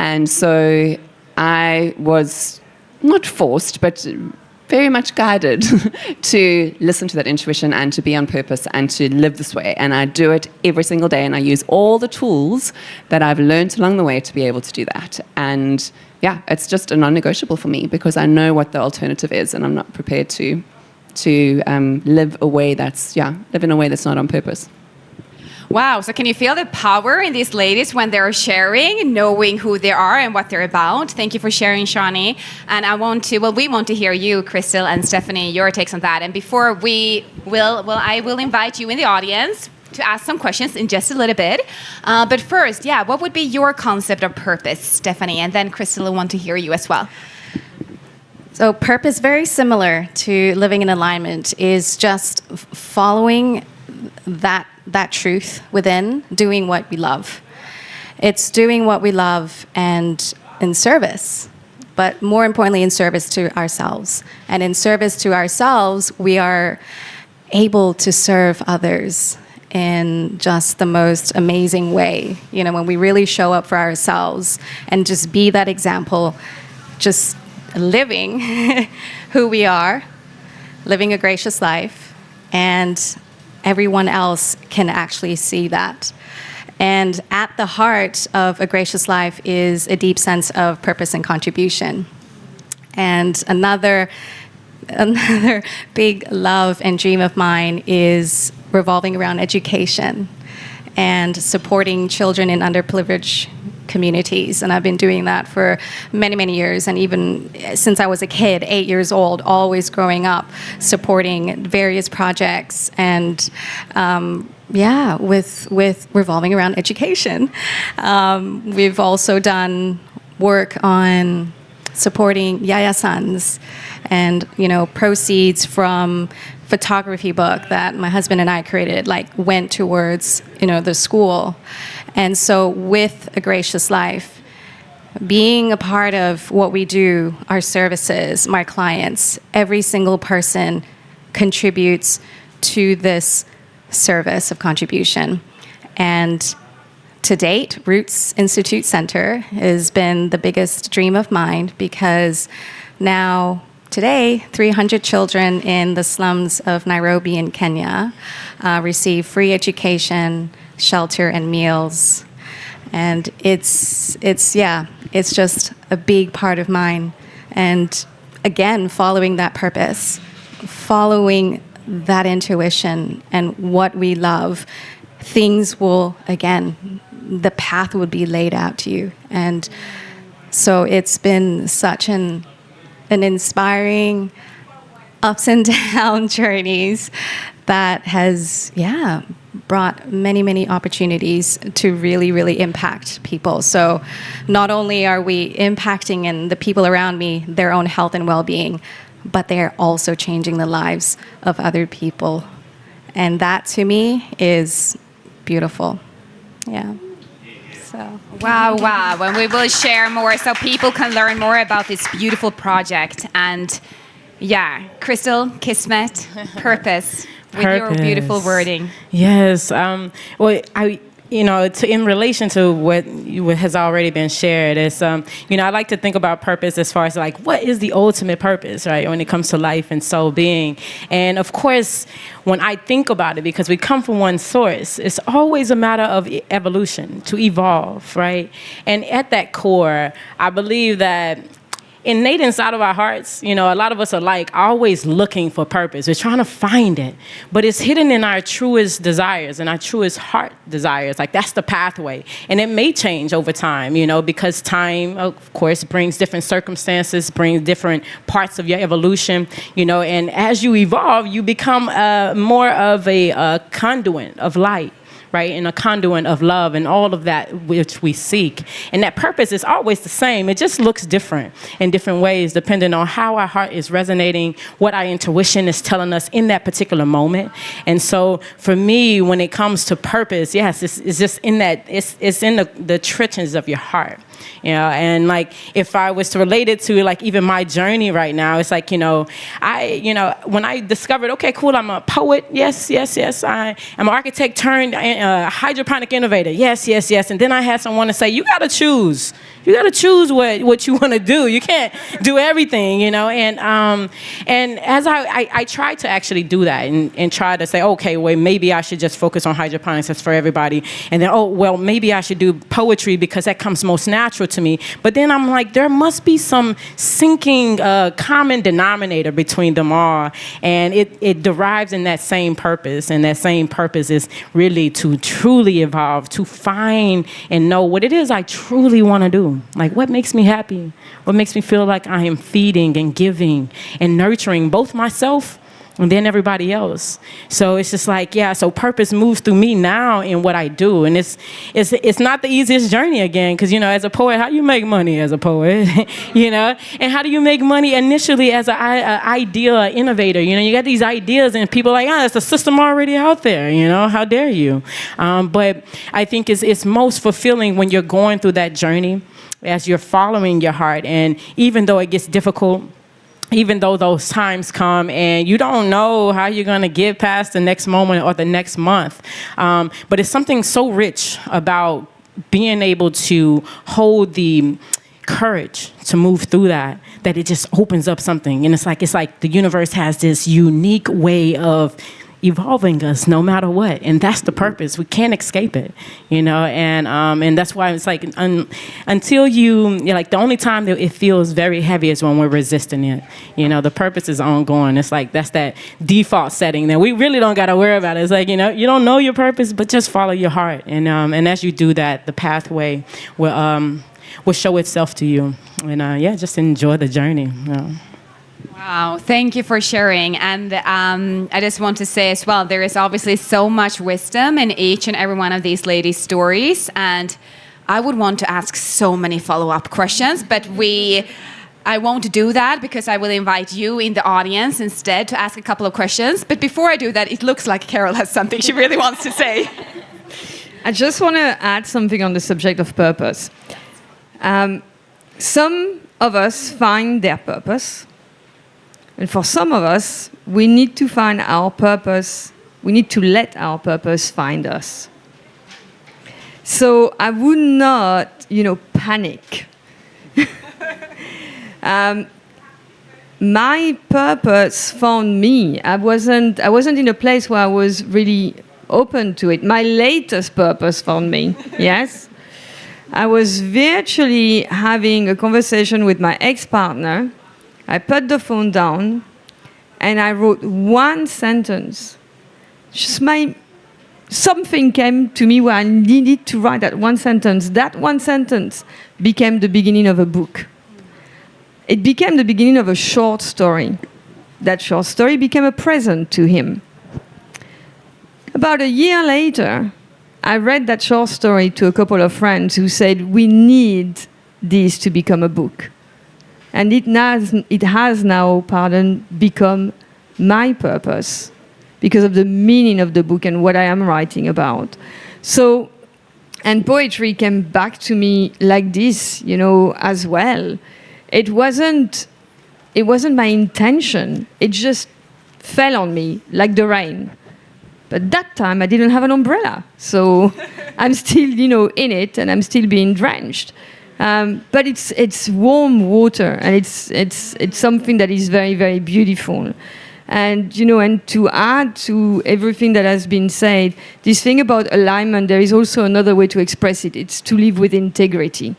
And so I was not forced, but very much guided to listen to that intuition and to be on purpose and to live this way. And I do it every single day, and I use all the tools that I've learned along the way to be able to do that. And it's just a non-negotiable for me because I know what the alternative is, and I'm not prepared to live in a way that's not on purpose. Wow, so can you feel the power in these ladies when they're sharing, knowing who they are and what they're about? Thank you for sharing, Sharni. And we want to hear you, Crystal and Stephanie, your takes on that. And before I will invite you in the audience to ask some questions in just a little bit. But first, what would be your concept of purpose, Stephanie? And then Crystal, I want to hear you as well. So purpose, very similar to living in alignment, is just following that truth within, doing what we love. It's doing what we love and in service, but more importantly, in service to ourselves. And in service to ourselves, we are able to serve others in just the most amazing way. When we really show up for ourselves and just be that example, just living who we are, living a gracious life, and everyone else can actually see that. And at the heart of a gracious life is a deep sense of purpose and contribution. And another big love and dream of mine is revolving around education and supporting children in underprivileged communities. And I've been doing that for many, many years. And even since I was a kid, 8 years old, always growing up, supporting various projects and with revolving around education. We've also done work on supporting yayasans and, proceeds from photography book that my husband and I created, went towards, the school. And so with A Gracious Life, being a part of what we do, our services, my clients, every single person contributes to this service of contribution. And to date, Roots Institute Center has been the biggest dream of mine because now, today, 300 children in the slums of Nairobi in Kenya receive free education, shelter, and meals. And it's just a big part of mine. And again, following that purpose, following that intuition and what we love, things will, again, the path would be laid out to you. And so it's been such an inspiring ups and down journeys that has, brought many, many opportunities to really, really impact people. So not only are we impacting in the people around me, their own health and well-being, but they're also changing the lives of other people. And that, to me, is beautiful. Yeah. So Wow. And we will share more so people can learn more about this beautiful project. And yeah, Crystal, Kismet, purpose, with your beautiful wording. Yes. Well, in relation to what has already been shared, is, I like to think about purpose as far as like, what is the ultimate purpose, right, when it comes to life and soul being? And of course, when I think about it, because we come from one source, it's always a matter of evolution, to evolve, right? And at that core, I believe that innate inside of our hearts, a lot of us are like always looking for purpose. We're trying to find it, but it's hidden in our truest desires and our truest heart desires. Like that's the pathway. And it may change over time, because time, of course, brings different circumstances, brings different parts of your evolution, and as you evolve, you become more of a conduit of light, right, and a conduit of love and all of that which we seek. And that purpose is always the same. It just looks different in different ways depending on how our heart is resonating, what our intuition is telling us in that particular moment. And so for me, when it comes to purpose, yes, it's just in that, it's in the trenches of your heart. And like if I was to relate it to like even my journey right now, it's like, when I discovered, okay, cool, I'm a poet, yes, I am an architect turned hydroponic innovator, yes, and then I had someone to say, you gotta choose what you want to do. You can't do everything, and as I tried to actually do that and try to say, okay, well, maybe I should just focus on hydroponics, that's for everybody, and then maybe I should do poetry because that comes most natural to me. But then I'm like, there must be some sinking common denominator between them all, and it derives in that same purpose, and that same purpose is really to truly evolve, to find and know what it is I truly want to do. Like what makes me happy, what makes me feel like I am feeding and giving and nurturing both myself and then everybody else. So it's just like, so purpose moves through me now in what I do. And it's not the easiest journey again, because, as a poet, how do you make money as a poet, and how do you make money initially as an idea innovator? You got these ideas and people are like, there's a system already out there, how dare you? But I think it's most fulfilling when you're going through that journey as you're following your heart. And even though it gets difficult, even though those times come and you don't know how you're going to get past the next moment or the next month. But it's something so rich about being able to hold the courage to move through that it just opens up something. And it's like the universe has this unique way of evolving us no matter what, and that's the purpose. We can't escape it, and that's why it's like until you're like the only time that it feels very heavy is when we're resisting it. The purpose is ongoing. It's like that's that default setting that we really don't got to worry about. It's like you don't know your purpose, but just follow your heart, and as you do that, the pathway will show itself to you, and just enjoy the journey. Wow, thank you for sharing. And I just want to say as well, there is obviously so much wisdom in each and every one of these ladies' stories. And I would want to ask so many follow-up questions, but I won't do that because I will invite you in the audience instead to ask a couple of questions. But before I do that, it looks like Carol has something she really wants to say. I just want to add something on the subject of purpose. Some of us find their purpose. And for some of us, we need to find our purpose. We need to let our purpose find us. So I would not, panic. My purpose found me. I wasn't in a place where I was really open to it. My latest purpose found me. Yes. I was virtually having a conversation with my ex-partner. I put the phone down and I wrote one sentence. Something came to me where I needed to write that one sentence. That one sentence became the beginning of a book. It became the beginning of a short story. That short story became a present to him. About a year later, I read that short story to a couple of friends who said, we need this to become a book. And it has now, become my purpose because of the meaning of the book and what I am writing about. So And poetry came back to me like this, as well. It wasn't my intention. It just fell on me like the rain. But that time I didn't have an umbrella, so I'm still, in it, and I'm still being drenched. But it's warm water, and it's something that is very, very beautiful. And and to add to everything that has been said, this thing about alignment, there is also another way to express it. It's to live with integrity.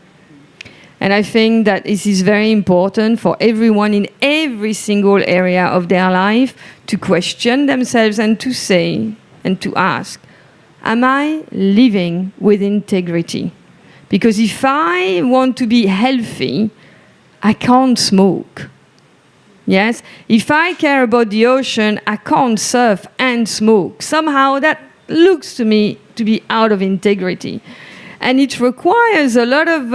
And I think that this is very important for everyone in every single area of their life to question themselves and to say and to ask, am I living with integrity? Because if I want to be healthy, I can't smoke. Yes? If I care about the ocean, I can't surf and smoke. Somehow that looks to me to be out of integrity. And it requires a lot of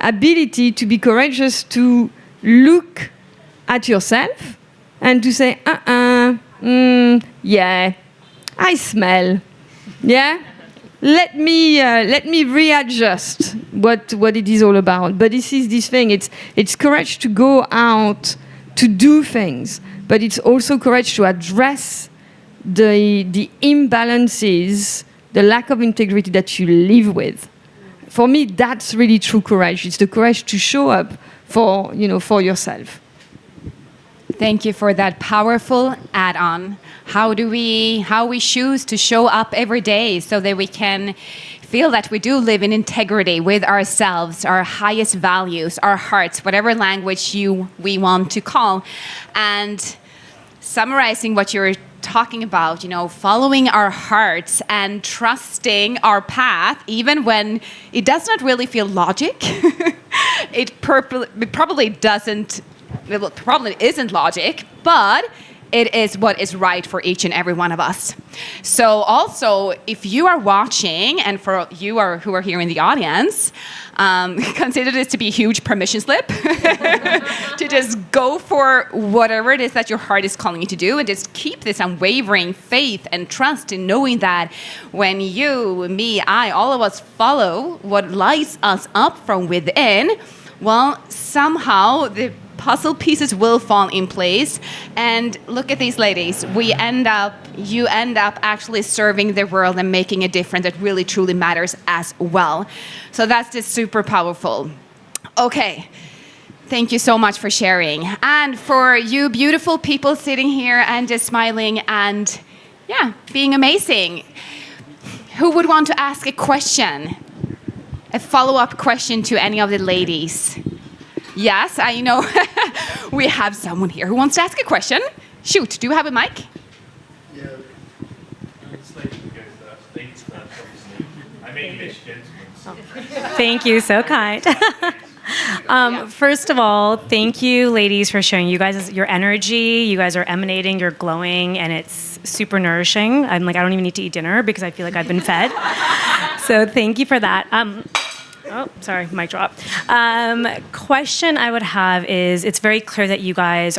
ability to be courageous to look at yourself and to say, yeah, I smell. Yeah? Let me readjust what it is all about. But this is this thing. It's courage to go out to do things, but it's also courage to address the imbalances, the lack of integrity that you live with. For me, that's really true courage. It's the courage to show up for yourself. Thank you for that powerful add-on. How we choose to show up every day so that we can feel that we do live in integrity with ourselves, our highest values, our hearts, whatever language we want to call. And summarizing what you're talking about, following our hearts and trusting our path, even when it does not really feel logic. It probably isn't logic, but it is what is right for each and every one of us. So also, if you are watching, and for you who are here in the audience, consider this to be a huge permission slip to just go for whatever it is that your heart is calling you to do, and just keep this unwavering faith and trust in knowing that when you, me, all of us follow what lights us up from within, well, somehow the puzzle pieces will fall in place. And look at these ladies. You end up actually serving the world and making a difference that really truly matters as well. So that's just super powerful. Okay. Thank you so much for sharing. And for you beautiful people sitting here and just smiling and being amazing. Who would want to ask a question? A follow-up question to any of the ladies? Yes, I know we have someone here who wants to ask a question. Shoot, do you have a mic? Yeah, it's ladies who go first. Ladies first, obviously. I mean, Miss Gentlemen. Thank you, so kind. First of all, thank you, ladies, for sharing. You guys, your energy, you guys are emanating, you're glowing, and it's super nourishing. I'm like, I don't even need to eat dinner because I feel like I've been fed. So thank you for that. Oh, sorry, mic drop. Question I would have is, it's very clear that you guys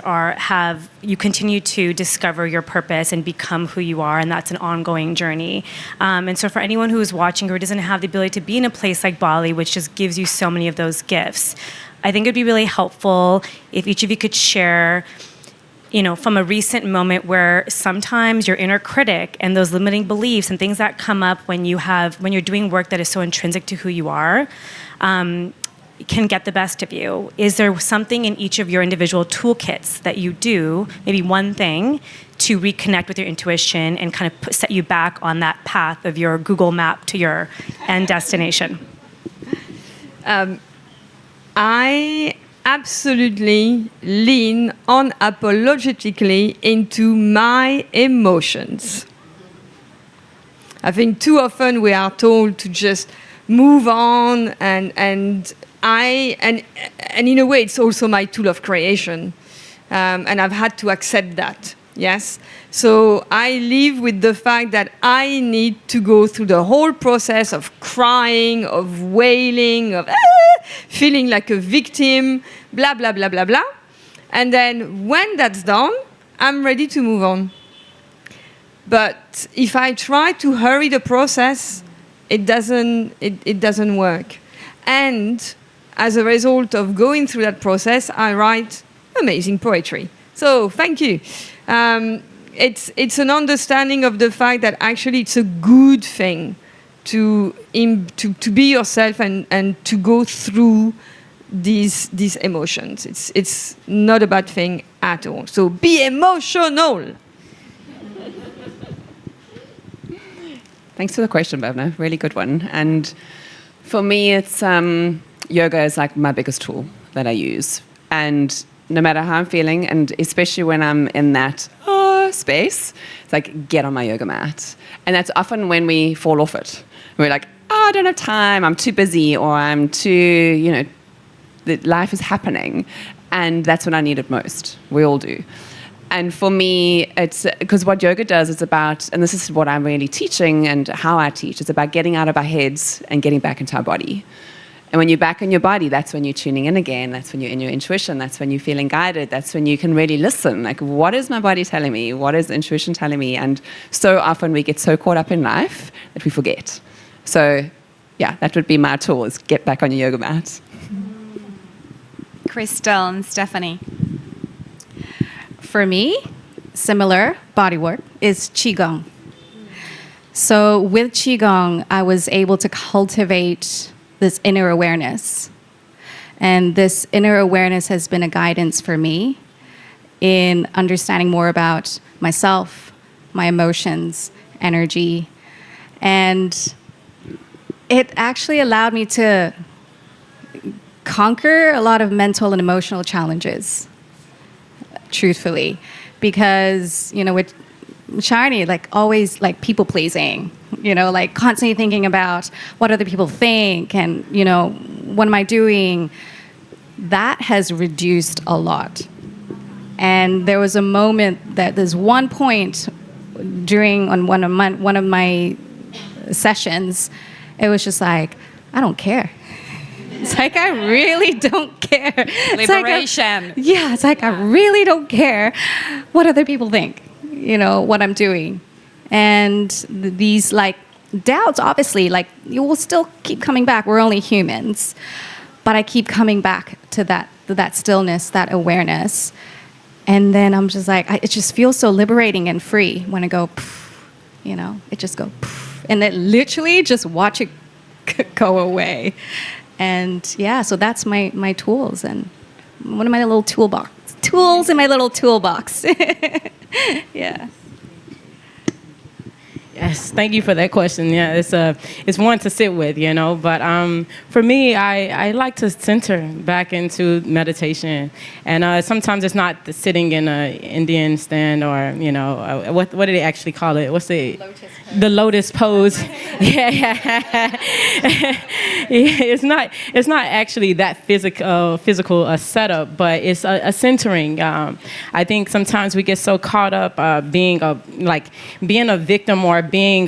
you continue to discover your purpose and become who you are, and that's an ongoing journey. And so for anyone who is watching who doesn't have the ability to be in a place like Bali, which just gives you so many of those gifts, I think it'd be really helpful if each of you could share from a recent moment where sometimes your inner critic and those limiting beliefs and things that come up when you're doing work that is so intrinsic to who you are, can get the best of you. Is there something in each of your individual toolkits that you do, maybe one thing, to reconnect with your intuition and kind of set you back on that path of your Google map to your end destination? I absolutely lean unapologetically into my emotions. I think too often we are told to just move on, and in a way it's also my tool of creation, and I've had to accept that. Yes, so I live with the fact that I need to go through the whole process of crying, of wailing, of feeling like a victim, blah, blah, blah, blah, blah. And then when that's done, I'm ready to move on. But if I try to hurry the process, it doesn't work. And as a result of going through that process, I write amazing poetry. So thank you. It's an understanding of the fact that actually it's a good thing to be yourself and to go through these emotions. It's not a bad thing at all. So be emotional. Thanks for the question, Bhavna. Really good one. And for me, it's yoga is like my biggest tool that I use. And no matter how I'm feeling, and especially when I'm in that space, it's like, get on my yoga mat. And that's often when we fall off it. We're like, I don't have time, I'm too busy, or I'm too, life is happening. And that's when I need it most. We all do. And for me, it's because what yoga does is about, and this is what I'm really teaching and how I teach, it's about getting out of our heads and getting back into our body. And when you're back in your body, that's when you're tuning in again. That's when you're in your intuition. That's when you're feeling guided. That's when you can really listen. Like, what is my body telling me? What is the intuition telling me? And so often we get so caught up in life that we forget. So, yeah, that would be my tool, is get back on your yoga mat. Crystal and Stephanie. For me, similar body work is Qigong. So with Qigong, I was able to cultivate this inner awareness. And this inner awareness has been a guidance for me in understanding more about myself, my emotions, energy. And it actually allowed me to conquer a lot of mental and emotional challenges, truthfully, because, with Sharni, like always like people pleasing, like constantly thinking about what other people think and, what am I doing? That has reduced a lot. And there was a moment that there's one point on one of my sessions, it was just like, I don't care. It's like, I really don't care. Liberation. It's like, I really don't care what other people think, what I'm doing. And these, like, doubts, obviously, like, you will still keep coming back. We're only humans. But I keep coming back to that stillness, that awareness. And then I'm just like, it just feels so liberating and free when I go, poof, it just go, poof. And then literally just watch it go away. And so that's my tools and one of my little tools in my little toolbox. Yeah. Yes, thank you for that question. Yeah, it's one to sit with, But for me, I like to center back into meditation, and sometimes it's not the sitting in an Indian stand or what do they actually call it? What's the lotus pose? Yeah. It's not actually that physical setup, but it's a centering. I think sometimes we get so caught up being a victim or being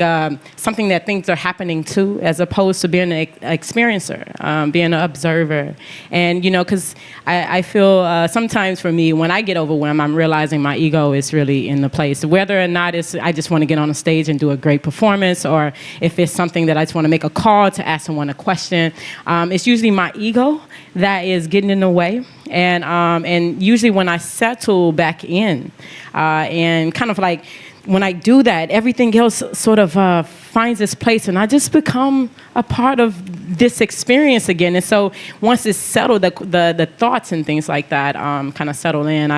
something that things are happening to, as opposed to being an experiencer, being an observer. And, because I feel sometimes for me, when I get overwhelmed, I'm realizing my ego is really in the place. Whether or not I just want to get on a stage and do a great performance, or if it's something that I just want to make a call to ask someone a question, it's usually my ego that is getting in the way. And usually when I settle back in and kind of like, when I do that, everything else sort of finds its place, and I just become a part of this experience again. And so once it's settled, the thoughts and things like that kind of settle in.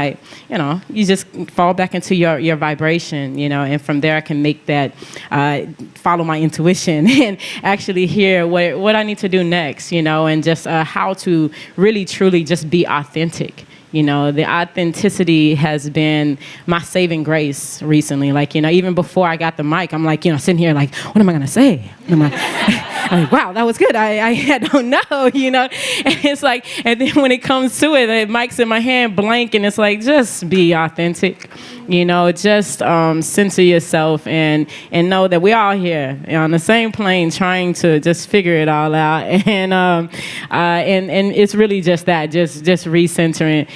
You just fall back into your vibration, and from there I can make that follow my intuition and actually hear what I need to do next, and just how to really truly just be authentic. The authenticity has been my saving grace recently. Like, even before I got the mic, I'm like, sitting here like, what am I going to say? I'm like, wow, that was good. I don't know, And it's like, and then when it comes to it, the mic's in my hand, blank, and it's like, just be authentic. Just center yourself and know that we're all here on the same plane trying to just figure it all out. And it's really just that, just recentering.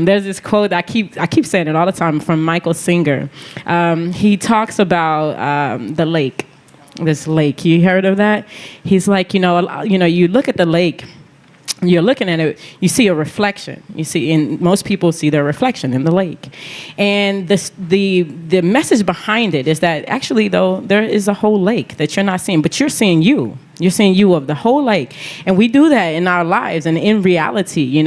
There's this quote, I keep saying it all the time, from Michael Singer. He talks about the lake. this lake. You heard of that? He's like, you look at the lake. You're looking at it, you see a reflection. And most people see their reflection in the lake. And the message behind it is that actually, though, there is a whole lake that you're not seeing, but you're seeing you. You're seeing you of the whole lake. And we do that in our lives and in reality,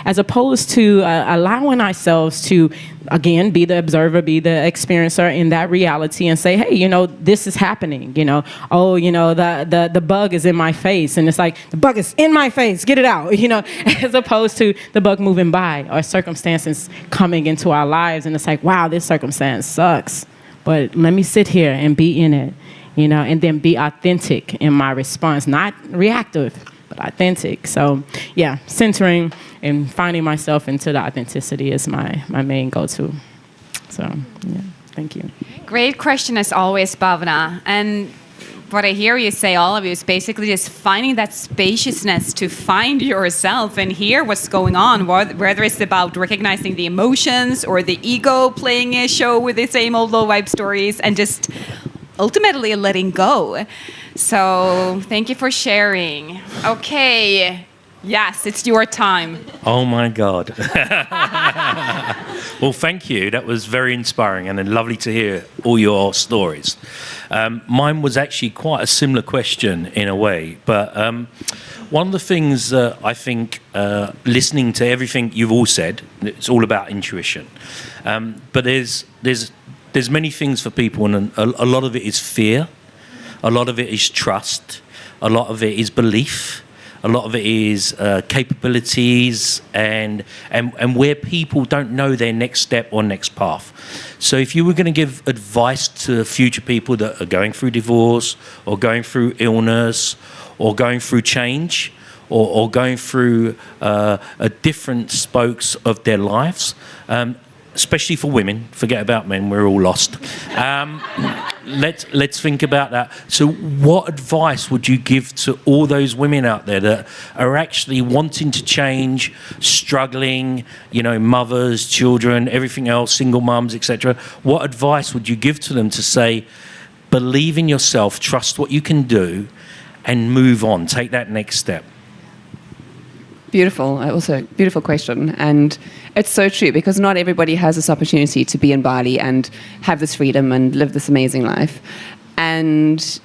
as opposed to allowing ourselves to, again, be the observer, be the experiencer in that reality and say, hey, this is happening, the bug is in my face. And it's like, the bug is in my face, get it out, as opposed to the bug moving by or circumstances coming into our lives. And it's like, wow, this circumstance sucks, but let me sit here and be in it. And then be authentic in my response, not reactive, but authentic. So, yeah, centering and finding myself into the authenticity is my main go-to. So, yeah, thank you. Great question as always, Bhavna. And what I hear you say, all of you, is basically just finding that spaciousness to find yourself and hear what's going on, whether it's about recognizing the emotions or the ego playing a show with the same old low vibe stories and just ultimately letting go. So thank you for sharing. Okay. Yes, it's your time. Oh my God. Well, thank you. That was very inspiring and lovely to hear all your stories. Mine was actually quite a similar question in a way, but one of the things that I think, listening to everything you've all said, it's all about intuition. But there's many things for people, and a lot of it is fear, a lot of it is trust, a lot of it is belief, a lot of it is capabilities, and where people don't know their next step or next path. So if you were going to give advice to future people that are going through divorce or going through illness or going through change or going through different spokes of their lives, especially for women, forget about men, we're all lost. Let's think about that. So what advice would you give to all those women out there that are actually wanting to change, struggling, mothers, children, everything else, single mums, etc.? What advice would you give to them to say, believe in yourself, trust what you can do, and move on, take that next step? Beautiful. Also, beautiful question. And it's so true, because not everybody has this opportunity to be in Bali and have this freedom and live this amazing life. And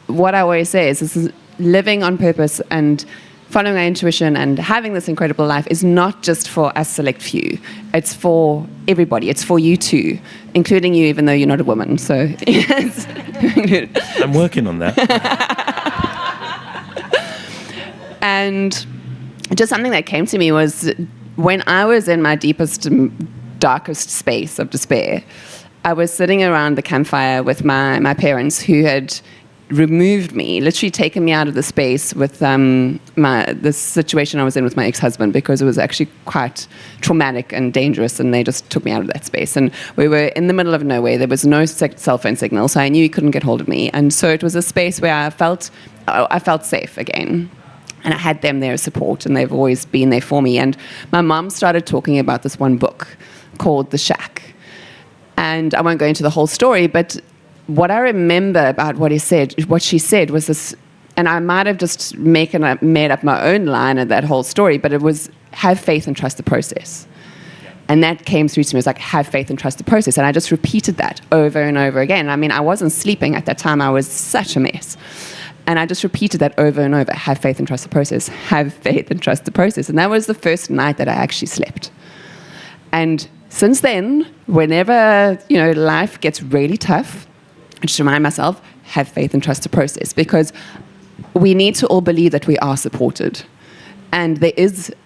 what I always say is this is living on purpose and following our intuition and having this incredible life is not just for a select few. It's for everybody. It's for you too, including you, even though you're not a woman. So yes. I'm working on that. And just something that came to me was when I was in my deepest, darkest space of despair, I was sitting around the campfire with my parents who had removed me, literally taken me out of the space with the situation I was in with my ex-husband, because it was actually quite traumatic and dangerous, and they just took me out of that space. And we were in the middle of nowhere. There was no cell phone signal, so I knew he couldn't get hold of me. And so it was a space where I felt safe again. And I had them there as support, and they've always been there for me. And my mum started talking about this one book called The Shack. And I won't go into the whole story, but what I remember about what she said was this, and I might have just made up my own line of that whole story, but it was, have faith and trust the process. And that came through to me. It was like, have faith and trust the process. And I just repeated that over and over again. I mean, I wasn't sleeping at that time. I was such a mess. And I just repeated that over and over. Have faith and trust the process. Have faith and trust the process. And that was the first night that I actually slept. And since then, whenever, life gets really tough, I just remind myself, have faith and trust the process. Because we need to all believe that we are supported. And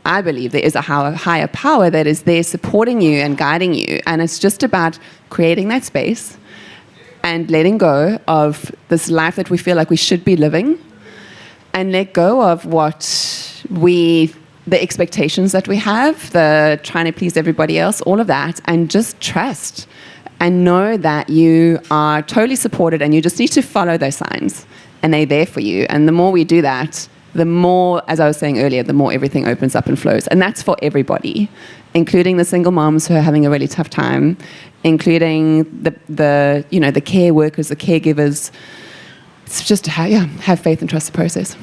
I believe there is a higher power that is there supporting you and guiding you. And it's just about creating that space and letting go of this life that we feel like we should be living, and let go of the expectations that we have, the trying to please everybody else, all of that, and just trust and know that you are totally supported, and you just need to follow those signs, and they're there for you. And the more we do that, the more, as I was saying earlier, the more everything opens up and flows. And that's for everybody, including the single moms who are having a really tough time, including the care workers, the caregivers, it's just have faith and trust the process.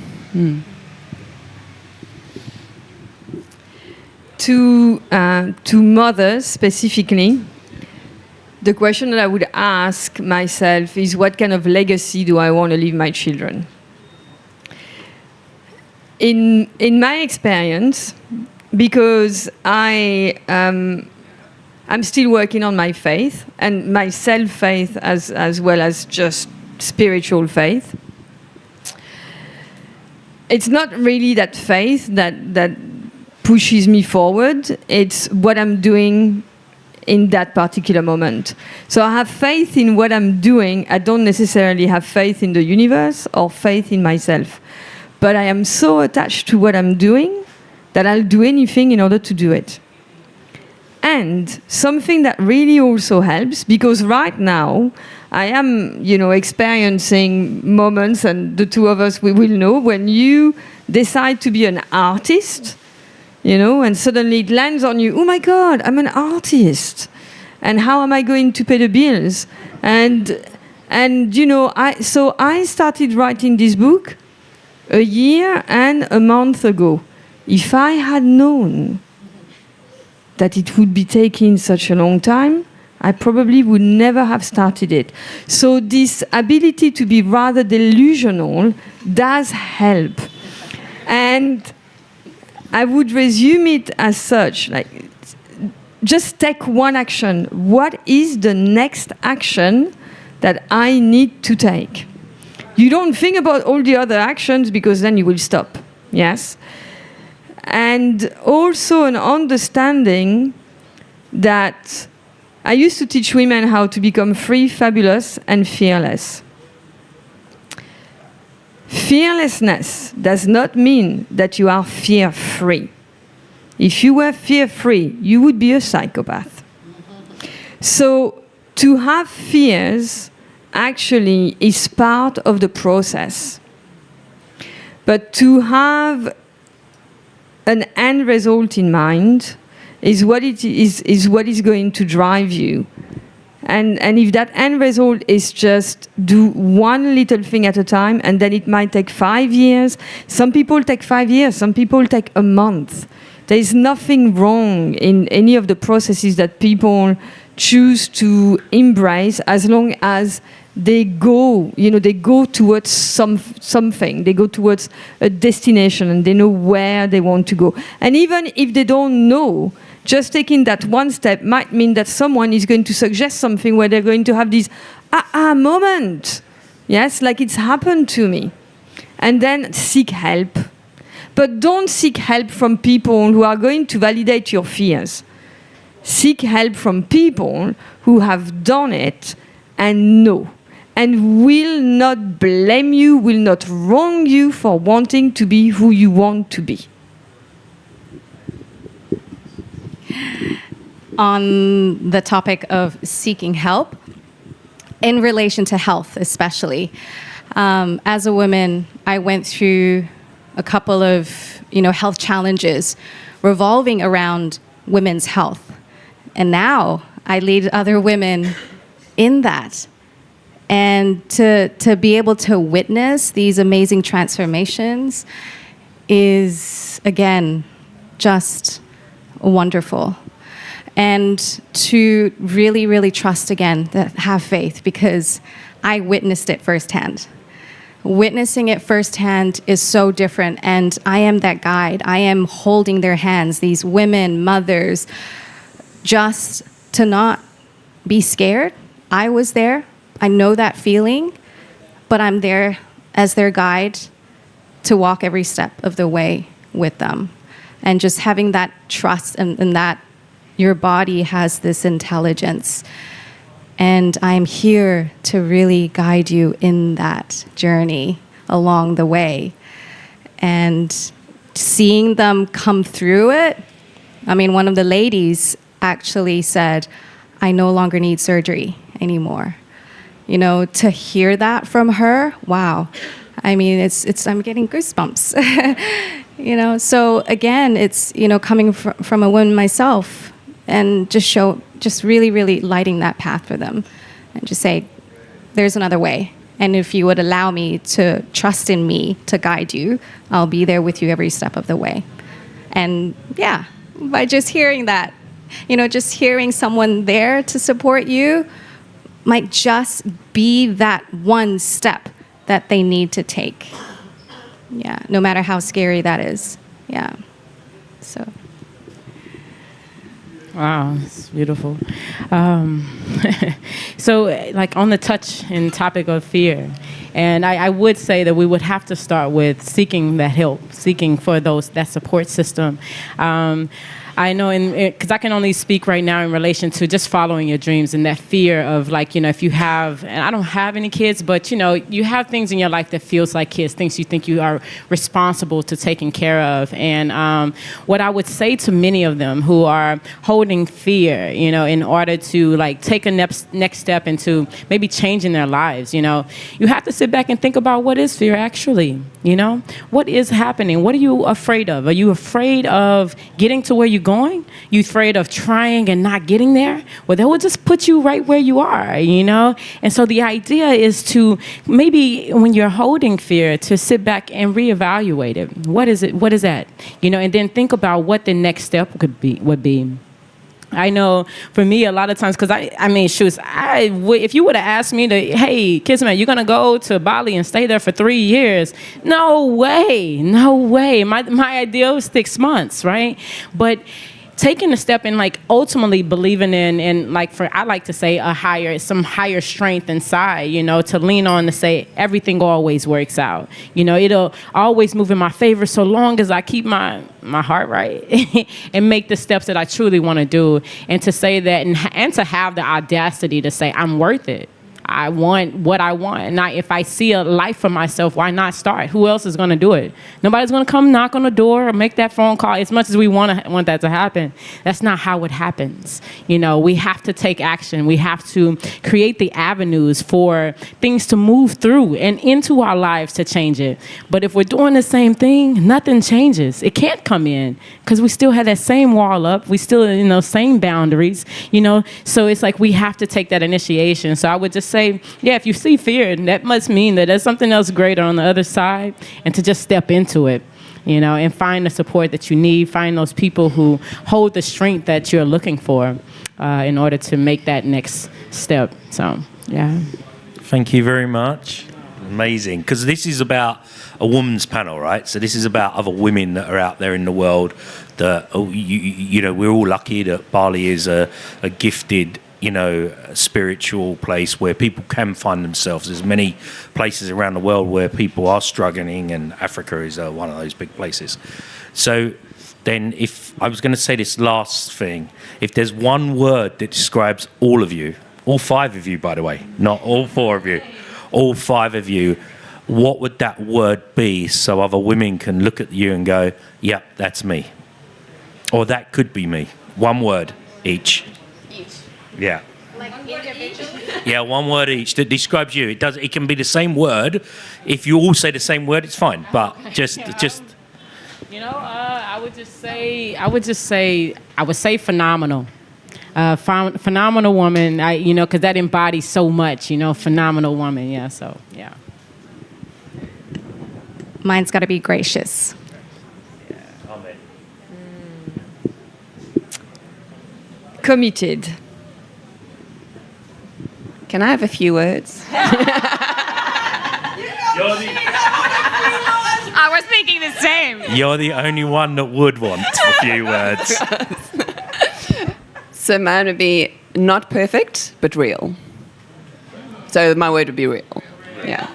To mothers specifically, the question that I would ask myself is, what kind of legacy do I want to leave my children? In my experience, because I'm still working on my faith and my self-faith as well as just spiritual faith, it's not really that faith that pushes me forward. It's what I'm doing in that particular moment. So I have faith in what I'm doing. I don't necessarily have faith in the universe or faith in myself. But I am so attached to what I'm doing that I'll do anything in order to do it. And something that really also helps, because right now I am, experiencing moments, and the two of us, we will know, when you decide to be an artist, and suddenly it lands on you, oh my God, I'm an artist. And how am I going to pay the bills? And I started writing this book a year and a month ago. If I had known that it would be taking such a long time, I probably would never have started it. So this ability to be rather delusional does help. And I would resume it as such, like, just take one action. What is the next action that I need to take? You don't think about all the other actions, because then you will stop, yes? And also an understanding that I used to teach women how to become free, fabulous, and fearless. Fearlessness does not mean that you are fear-free. If you were fear-free, you would be a psychopath. So to have fears actually is part of the process. But to have an end result in mind is what is going to drive you. And if that end result is just do one little thing at a time, and then it might take 5 years. Some people take 5 years, some people take a month. There is nothing wrong in any of the processes that people choose to embrace, as long as they go towards something. They go towards a destination, and they know where they want to go. And even if they don't know, just taking that one step might mean that someone is going to suggest something where they're going to have this moment. Yes, like it's happened to me. And then seek help. But don't seek help from people who are going to validate your fears. Seek help from people who have done it and know, and will not blame you, will not wrong you for wanting to be who you want to be. On the topic of seeking help, in relation to health especially, as a woman, I went through a couple of health challenges revolving around women's health. And now I lead other women in that. And to be able to witness these amazing transformations is, again, just wonderful. And to really, really trust again, have faith, because I witnessed it firsthand. Witnessing it firsthand is so different, and I am that guide. I am holding their hands, these women, mothers, just to not be scared. I was there. I know that feeling, but I'm there as their guide to walk every step of the way with them. And just having that trust and that your body has this intelligence. And I'm here to really guide you in that journey along the way. And seeing them come through it, one of the ladies actually said, I no longer need surgery anymore. To hear that from her, wow. I'm getting goosebumps. So again, it's, coming from a woman myself, and just really, really lighting that path for them, and just say, there's another way. And if you would allow me to trust in me to guide you, I'll be there with you every step of the way. And yeah, by just hearing that, just hearing someone there to support you might just be that one step that they need to take. Yeah, no matter how scary that is. Yeah. So. Wow, it's beautiful. So, like on the touch and topic of fear, and I would say that we would have to start with seeking that help, seeking for that support system. I know, because I can only speak right now in relation to just following your dreams and that fear of if you have, and I don't have any kids, but you have things in your life that feels like kids, things you think you are responsible to taking care of. And what I would say to many of them who are holding fear, in order to take a next step into maybe changing their lives, you have to sit back and think about what is fear actually, what is happening? What are you afraid of? Are you afraid of getting to where you're going? You afraid of trying and not getting there? Well, that will just put you right where you are, And so the idea is to maybe when you're holding fear, to sit back and reevaluate it. What is it? What is that? And then think about what the next step would be. I know for me, a lot of times, because if you would have asked me hey, Kismet, you're going to go to Bali and stay there for 3 years. No way. My idea was 6 months, right? But taking a step and ultimately believing in I like to say some higher strength inside, to lean on to say everything always works out. It'll always move in my favor so long as I keep my heart right and make the steps that I truly want to do, and to say that and to have the audacity to say I'm worth it. I want what I want. Now, if I see a life for myself, why not start? Who else is going to do it? Nobody's going to come knock on the door or make that phone call. As much as we want that to happen, that's not how it happens. We have to take action. We have to create the avenues for things to move through and into our lives to change it. But if we're doing the same thing, nothing changes. It can't come in because we still have that same wall up. We still, same boundaries, So it's we have to take that initiation. So I would just say, if you see fear, that must mean that there's something else greater on the other side, and to just step into it, and find the support that you need, find those people who hold the strength that you're looking for in order to make that next step. So, yeah. Thank you very much. Amazing. Because this is about a woman's panel, right? So this is about other women that are out there in the world that, we're all lucky that Bali is a gifted spiritual place where people can find themselves. There's many places around the world where people are struggling, and Africa is one of those big places. So then if I was going to say this last thing, if there's one word that describes all of you, all 5 of you, by the way, not all 4 of you, all 5 of you, what would that word be so other women can look at you and go, yep, that's me. Or that could be me. One word each. Yeah. Yeah, one word each that describes you. It can be the same word. If you all say the same word, it's fine. But just. I would say phenomenal. Phenomenal woman. Because that embodies so much. Phenomenal woman. Yeah. So yeah. Mine's got to be gracious. Yeah. Amen. Committed. Can I have a few words? I was thinking the same. You're the only one that would want a few words. So mine would be not perfect, but real. So my word would be real. Yeah.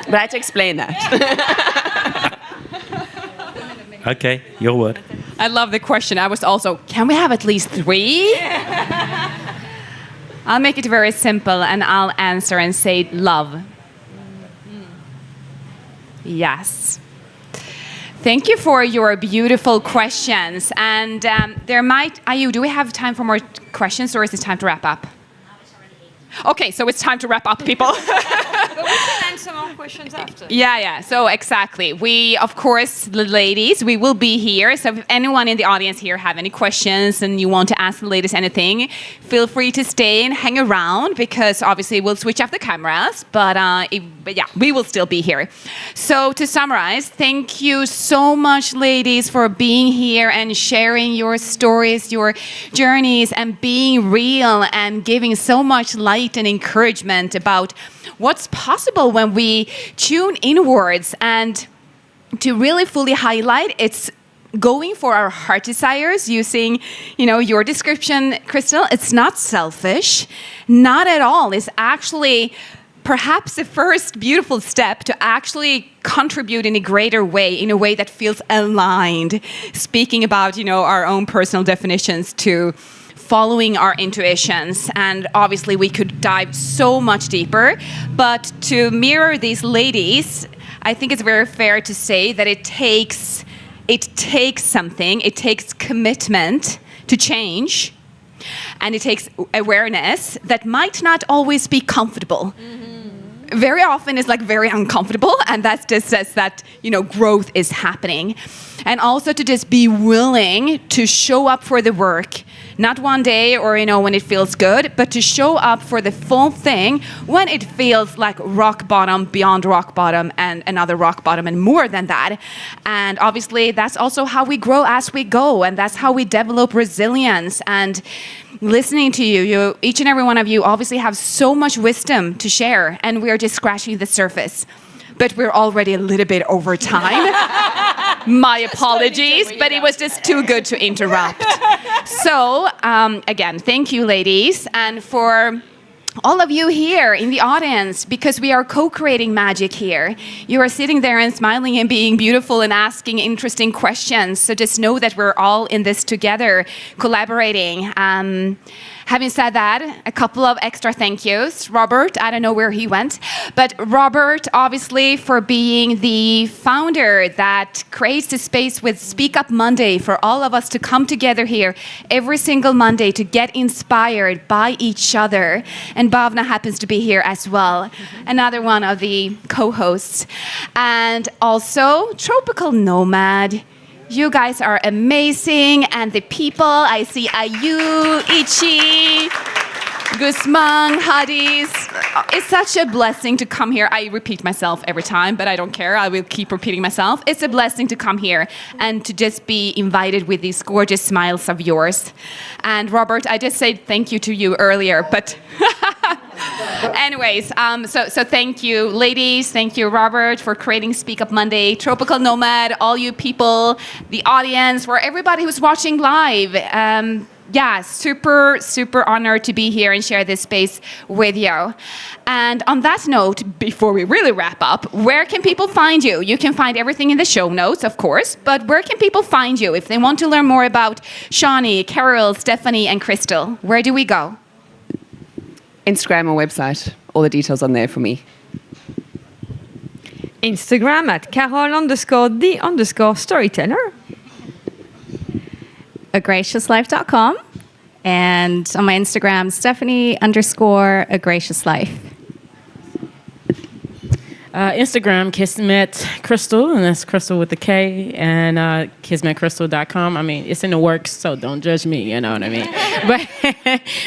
But I had to explain that. Okay, your word. I love the question. I was also, can we have at least 3? I'll make it very simple and I'll answer and say love. Yes. Thank you for your beautiful questions. And do we have time for more questions, or is it time to wrap up? Okay, so it's time to wrap up, people. But we can some more questions after. Yeah. So exactly. We, of course, the ladies, we will be here. So if anyone in the audience here have any questions and you want to ask the ladies anything, feel free to stay and hang around because obviously we'll switch off the cameras. But yeah, we will still be here. So to summarize, thank you so much, ladies, for being here and sharing your stories, your journeys, and being real and giving so much light and encouragement about what's possible when we tune inwards, and to really fully highlight it's going for our heart desires using, your description, Crystal. It's not selfish, not at all. It's actually perhaps the first beautiful step to actually contribute in a greater way, in a way that feels aligned. Speaking about, our own personal definitions to following our intuitions. And obviously we could dive so much deeper, but to mirror these ladies, I think it's very fair to say that it takes something, it takes commitment to change, and it takes awareness that might not always be comfortable. Very often it's like very uncomfortable, and that just says that, growth is happening. And also to just be willing to show up for the work, not one day or, when it feels good, but to show up for the full thing when it feels like rock bottom, beyond rock bottom, and another rock bottom, and more than that. And obviously that's also how we grow as we go, and that's how we develop resilience. And listening to you, each and every one of you obviously have so much wisdom to share, and we are just scratching the surface. But we're already a little bit over time. My apologies, but it was just too good to interrupt. So, again, thank you, ladies, and for all of you here in the audience, because we are co-creating magic here. You are sitting there and smiling and being beautiful and asking interesting questions. So just know that we're all in this together, collaborating. Having said that, a couple of extra thank yous. Robert, I don't know where he went, but Robert, obviously, for being the founder that creates the space with Speak Up Monday for all of us to come together here every single Monday to get inspired by each other. And Bhavna happens to be here as well, another one of the co-hosts. And also, Tropical Nomad. You guys are amazing, and the people, I see Ayu, Ichi, Guzman, Hadis. It's such a blessing to come here. I repeat myself every time, but I don't care. I will keep repeating myself. It's a blessing to come here and to just be invited with these gorgeous smiles of yours. And Robert, I just said thank you to you earlier, but anyways, so thank you, ladies. Thank you, Robert, for creating Speak Up Monday. Tropical Nomad, all you people, the audience, for everybody who's watching live. Yeah, super, super honored to be here and share this space with you. And on that note, before we really wrap up, where can people find you? You can find everything in the show notes, of course, but where can people find you if they want to learn more about Sharni, Carol, Stephanie, and Crystal? Where do we go? Instagram or website. All the details on there for me. Instagram at Carol_the_storyteller. agraciouslife.com, and on my Instagram, Stephanie_agraciouslife. Instagram, Kismet Crystal, and that's Crystal with a K, and kismetcrystal.com. I mean, it's in the works, so don't judge me, you know what I mean?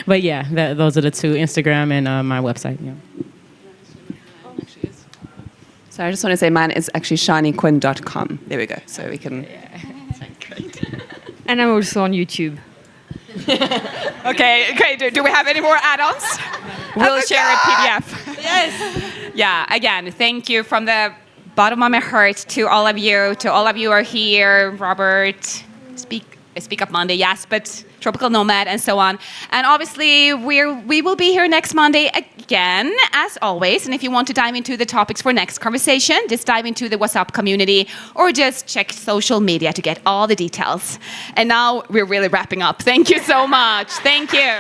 but yeah, those are the two, Instagram and my website. Yeah. So I just want to say mine is actually sharniquinn.com. There we go. So we can... And I'm also on YouTube. Okay. Do we have any more add-ons? We'll share a PDF. Yes. Yeah, again, thank you from the bottom of my heart to all of you. To all of you who are here, Robert, Speak Up Monday, yes, but Tropical Nomad and so on. And obviously, we will be here next Monday again, as always. And if you want to dive into the topics for next conversation, just dive into the WhatsApp community or just check social media to get all the details. And now we're really wrapping up. Thank you so much. Thank you.